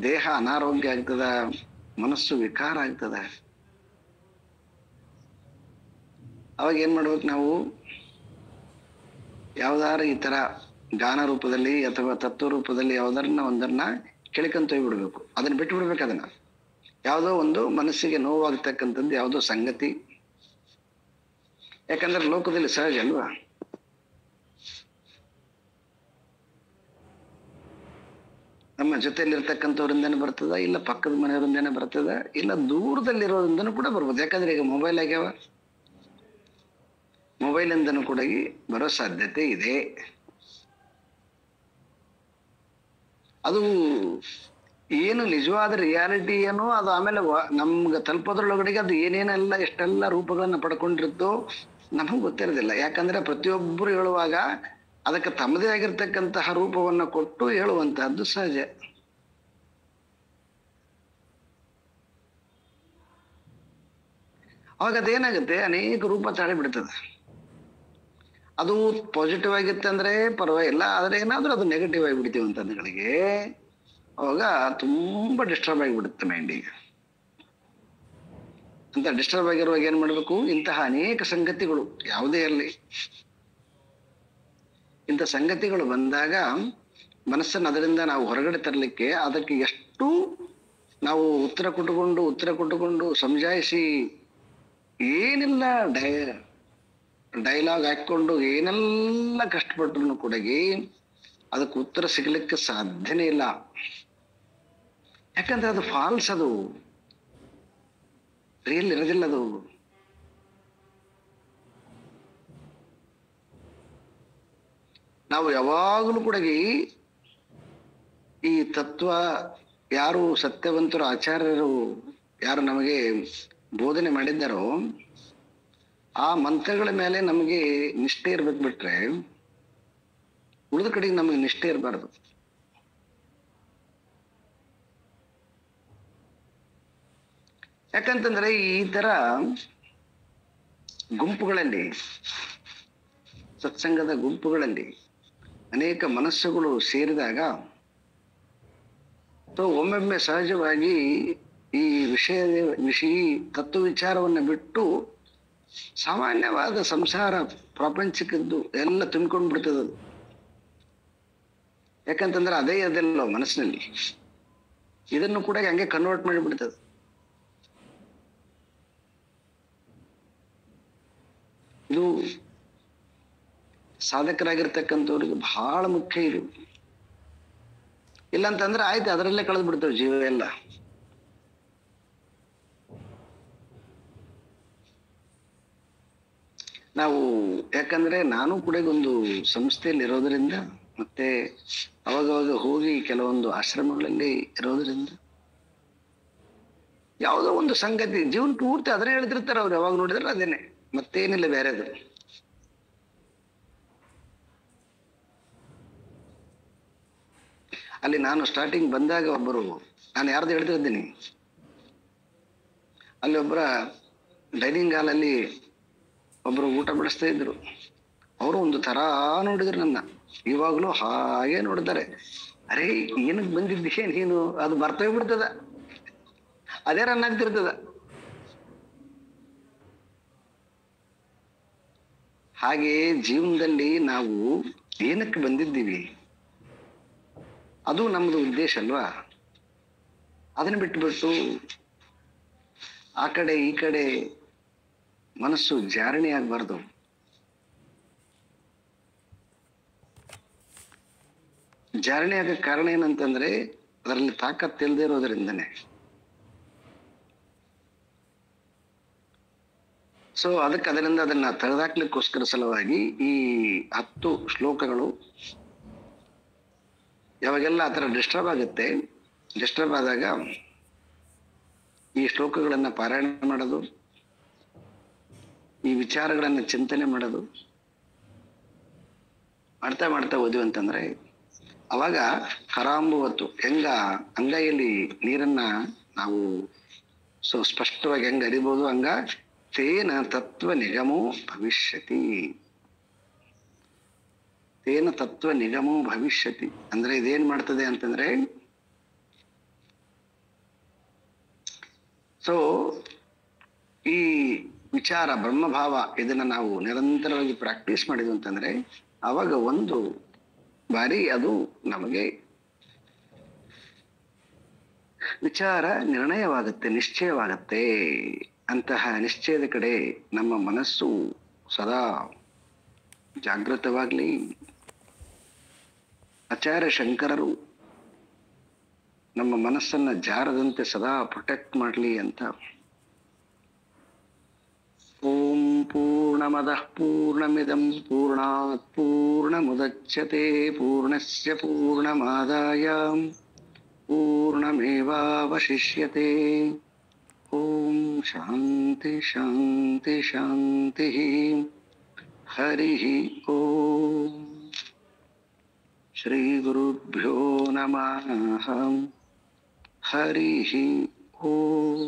ದೇಹ ಅನಾರೋಗ್ಯ ಆಗ್ತದ, ಮನಸ್ಸು ವಿಕಾರ ಆಗ್ತದ, ಅವಾಗ ಏನ್ ಮಾಡ್ಬೇಕು ನಾವು, ಯಾವ್ದಾರ ಈ ತರ ಗಾನ ರೂಪದಲ್ಲಿ ಅಥವಾ ತತ್ವ ರೂಪದಲ್ಲಿ ಯಾವ್ದಾರನ್ನ ಒಂದನ್ನ ಕೇಳ್ಕೊಂತ ಹೋಗ್ಬಿಡ್ಬೇಕು. ಅದನ್ನ ಬಿಟ್ಟು ಬಿಡ್ಬೇಕು. ಅದನ್ನ ಯಾವುದೋ ಒಂದು ಮನಸ್ಸಿಗೆ ನೋವಾಗ್ತಕ್ಕಂಥದ್ದು ಯಾವುದೋ ಸಂಗತಿ, ಯಾಕಂದ್ರೆ ಲೋಕದಲ್ಲಿ ಸಹಜ ಅಲ್ವಾ, ನಮ್ಮ ಜೊತೆಯಲ್ಲಿರ್ತಕ್ಕಂಥವ್ರಿಂದನೇ ಬರ್ತದ, ಇಲ್ಲ ಪಕ್ಕದ ಮನೆಯವರಿಂದನೇ ಬರ್ತದ, ಇಲ್ಲ ದೂರದಲ್ಲಿರೋದ್ರಿಂದನೂ ಕೂಡ ಬರ್ಬೋದು. ಯಾಕಂದ್ರೆ ಈಗ ಮೊಬೈಲ್ ಆಗ್ಯಾವ, ಮೊಬೈಲಿಂದನೂ ಕೂಡ ಬರೋ ಸಾಧ್ಯತೆ ಇದೆ. ಅದು ಏನು ನಿಜವಾದ ರಿಯಾಲಿಟಿ ಏನೋ ಅದು ಆಮೇಲೆ ನಮ್ಗೆ ತಲುಪೋದ್ರೊಳಗಡೆಗೆ ಅದು ಏನೇನೆಲ್ಲ ಎಷ್ಟೆಲ್ಲ ರೂಪಗಳನ್ನ ಪಡ್ಕೊಂಡಿರುತ್ತೋ ನಮಗ್ ಗೊತ್ತಿರೋದಿಲ್ಲ. ಯಾಕಂದ್ರೆ ಪ್ರತಿಯೊಬ್ಬರು ಹೇಳುವಾಗ ಅದಕ್ಕೆ ತಮ್ಮದೇ ಆಗಿರ್ತಕ್ಕಂತಹ ರೂಪವನ್ನ ಕೊಟ್ಟು ಹೇಳುವಂತಹದ್ದು ಸಹಜ. ಅವಾಗ ಅದೇನಾಗುತ್ತೆ, ಅನೇಕ ರೂಪ ತಾಳಿ ಬಿಡ್ತದೆ. ಅದು ಪಾಸಿಟಿವ್ ಆಗಿತ್ತು ಅಂದ್ರೆ ಪರವಾಗಿಲ್ಲ, ಆದ್ರೆ ಏನಾದ್ರೂ ಅದು ನೆಗೆಟಿವ್ ಆಗಿಬಿಡ್ತೀವಿ ಅಂತಂದ್ಗಳಿಗೆ ಅವಾಗ ತುಂಬಾ ಡಿಸ್ಟರ್ಬ್ ಆಗಿಬಿಡುತ್ತೆ ಮೈಂಡಿಗೆ. ಅಂತ ಡಿಸ್ಟರ್ಬ್ ಆಗಿರುವಾಗ ಏನ್ ಮಾಡ್ಬೇಕು, ಇಂತಹ ಅನೇಕ ಸಂಗತಿಗಳು ಯಾವುದೇ ಇರಲಿ, ಇಂಥ ಸಂಗತಿಗಳು ಬಂದಾಗ ಮನಸ್ಸನ್ನು ಅದರಿಂದ ನಾವು ಹೊರಗಡೆ ತರಲಿಕ್ಕೆ ಅದಕ್ಕೆ ಎಷ್ಟು ನಾವು ಉತ್ತರ ಕೊಟ್ಟುಕೊಂಡು ಸಮಜಾಯಿಸಿ ಏನೆಲ್ಲ ಡೈಲಾಗ್ ಹಾಕೊಂಡು ಏನೆಲ್ಲ ಕಷ್ಟಪಟ್ಟರು ಕೂಡ ಅದಕ್ಕೆ ಉತ್ತರ ಸಿಗ್ಲಿಕ್ಕೆ ಸಾಧ್ಯನೇ ಇಲ್ಲ. ಯಾಕಂದ್ರೆ ಅದು ಫಾಲ್ಸ್, ಅದು ರಿಯಲ್ ಇರೋದಿಲ್ಲ. ಅದು ನಾವು ಯಾವಾಗಲೂ ಕೂಡ ಈ ತತ್ವ ಯಾರು ಸತ್ಯವಂತರು ಆಚಾರ್ಯರು ಯಾರು ನಮಗೆ ಬೋಧನೆ ಮಾಡಿದ್ದಾರೋ ಆ ಮಂತ್ರಗಳ ಮೇಲೆ ನಮಗೆ ನಿಷ್ಠೆ ಇರ್ಬೇಕು, ಬಿಟ್ರೆ ಉಳಿದ ಕಡೆಗೆ ನಮಗೆ ನಿಷ್ಠೆ ಇರಬಾರ್ದು. ಯಾಕಂತಂದ್ರೆ ಈ ತರ ಗುಂಪುಗಳಲ್ಲಿ, ಸತ್ಸಂಗದ ಗುಂಪುಗಳಲ್ಲಿ ಅನೇಕ ಮನಸ್ಸುಗಳು ಸೇರಿದಾಗ ಒಮ್ಮೊಮ್ಮೆ ಸಹಜವಾಗಿ ಈ ವಿಷಯ ತತ್ವ ವಿಚಾರವನ್ನು ಬಿಟ್ಟು ಸಾಮಾನ್ಯವಾದ ಸಂಸಾರ ಪ್ರಾಪಂಚಿಕದ್ದು ಎಲ್ಲ ತುಂಬಿಕೊಂಡು ಬಿಡ್ತದದು. ಯಾಕಂತಂದ್ರೆ ಅದೆಲ್ಲೋ ಮನಸ್ಸಿನಲ್ಲಿ ಇದನ್ನು ಕೂಡ ಹಂಗೆ ಕನ್ವರ್ಟ್ ಮಾಡಿಬಿಡ್ತದೆ. ಇದು ಸಾಧಕರಾಗಿರ್ತಕ್ಕಂಥವ್ರಿಗೆ ಬಹಳ ಮುಖ್ಯ. ಇದು ಇಲ್ಲಂತಂದ್ರೆ ಆಯ್ತು, ಅದರಲ್ಲೇ ಕಳೆದು ಬಿಡ್ತೇವೆ ಜೀವ ಎಲ್ಲ. ನಾವು ಯಾಕಂದ್ರೆ ನಾನು ಕೂಡ ಒಂದು ಸಂಸ್ಥೆಯಲ್ಲಿ ಇರೋದ್ರಿಂದ, ಮತ್ತೆ ಅವಾಗವಾಗ ಹೋಗಿ ಕೆಲವೊಂದು ಆಶ್ರಮಗಳಲ್ಲಿ ಇರೋದ್ರಿಂದ ಯಾವುದೋ ಒಂದು ಸಂಗತಿ ಜೀವನ ಪೂರ್ತಿ ಅದನ್ನೇ ಹೇಳ್ತಿರ್ತಾರೆ ಅವ್ರು. ಯಾವಾಗ ನೋಡಿದ್ರೆ ಅದೇನೆ, ಮತ್ತೇನಿಲ್ಲ ಬೇರೆದು. ಅಲ್ಲಿ ನಾನು ಸ್ಟಾರ್ಟಿಂಗ್ ಬಂದಾಗ ಒಬ್ಬರು, ನಾನು ಯಾರ್ದು ಹೇಳ್ತಿದ್ದೀನಿ, ಅಲ್ಲಿ ಒಬ್ಬರ ಡೈನಿಂಗ್ ಹಾಲಲ್ಲಿ ಒಬ್ರು ಊಟ ಬಡಿಸ್ತಾ ಇದ್ರು. ಅವರು ಒಂದು ತರ ನೋಡಿದ್ರು ನನ್ನ, ಇವಾಗ್ಲೂ ಹಾಗೆ ನೋಡಿದ್ದಾರೆ. ಅರೇ ಏನಕ್ಕೆ ಬಂದಿದ್ದೀಯ ನೀನು, ಅದು ಬರ್ತೋಗ್ಬಿಡ್ತದ, ಅದೇ ರನ್ ಆಗ್ತಿರ್ತದ. ಹಾಗೆ ಜೀವನದಲ್ಲಿ ನಾವು ಏನಕ್ಕೆ ಬಂದಿದ್ದೀವಿ, ಅದು ನಮ್ದು ಉದ್ದೇಶ ಅಲ್ವಾ. ಅದನ್ನ ಬಿಟ್ಟು ಆ ಕಡೆ ಈ ಕಡೆ ಮನಸ್ಸು ಜಾರಣೆ ಆಗ್ಬಾರ್ದು. ಜಾರಣೆ ಆಗಕ್ಕೆ ಕಾರಣ ಏನಂತಂದ್ರೆ ಅದರಲ್ಲಿ ತಾಕತ್ ಇಲ್ಲದೆ ಇರೋದ್ರಿಂದನೇ. ಸೊ ಅದರಿಂದ ಅದನ್ನ ತೆಗೆದಾಕ್ಲಿಕ್ಕೋಸ್ಕರ ಸಲುವಾಗಿ ಈ 10 ಶ್ಲೋಕಗಳು ಯಾವಾಗೆಲ್ಲ ಆ ಥರ ಡಿಸ್ಟರ್ಬ್ ಆದಾಗ ಈ ಶ್ಲೋಕಗಳನ್ನ ಪಾರಾಯಣ ಮಾಡೋದು, ಈ ವಿಚಾರಗಳನ್ನ ಚಿಂತನೆ ಮಾಡೋದು ಮಾಡ್ತಾ ಓದಿವಿ ಅಂತಂದ್ರೆ ಅವಾಗ ಕರಾಂಬುವತ್ತು ಹೆಂಗ ಅಂಗೈಯಲ್ಲಿ ನೀರನ್ನ ನಾವು ಸ್ಪಷ್ಟವಾಗಿ ಹೆಂಗ ಅರಿಬಹುದು, ಹಂಗ ತೇನ ತತ್ವ ನಿಗಮೋ ಭವಿಷ್ಯತಿ. ತೇನ ತತ್ವ ನಿಗಮೋ ಭವಿಷ್ಯತಿ ಅಂದ್ರೆ ಇದೇನ್ ಮಾಡ್ತದೆ ಅಂತಂದ್ರೆ, ಸೊ ಈ ವಿಚಾರ ಬ್ರಹ್ಮಭಾವ ಇದನ್ನ ನಾವು ನಿರಂತರವಾಗಿ ಪ್ರಾಕ್ಟೀಸ್ ಮಾಡಿದ್ವಿ ಅಂತಂದ್ರೆ ಅವಾಗ ಒಂದು ಬಾರಿ ಅದು ನಮಗೆ ವಿಚಾರ ನಿರ್ಣಯವಾಗುತ್ತೆ, ನಿಶ್ಚಯವಾಗತ್ತೆ. ಅಂತಹ ನಿಶ್ಚಯದ ಕಡೆ ನಮ್ಮ ಮನಸ್ಸು ಸದಾ ಜಾಗೃತವಾಗ್ಲಿ. ಆಚಾರ್ಯ ಶಂಕರರು ನಮ್ಮ ಮನಸ್ಸನ್ನ ಜಾರದಂತೆ ಸದಾ ಪ್ರೊಟೆಕ್ಟ್ ಮಾಡ್ಲಿ ಅಂತ. ಓಂ ಪೂರ್ಣಮದಃ ಪೂರ್ಣಮಿದಂ ಪೂರ್ಣಾತ್ ಪೂರ್ಣಮುದಚ್ಯತೆ ಪೂರ್ಣಸ್ಯ ಪೂರ್ಣಮಾದಾಯ ಪೂರ್ಣಮೇವಾವಶಿಷ್ಯತೆ. ಓಂ ಶಾಂತಿ ಶಾಂತಿ ಶಾಂತಿ. ಹರಿ ಓಂ. ಶ್ರೀ ಗುರುಭ್ಯೋ ನಮಃ. ಹರಿ ಓಂ.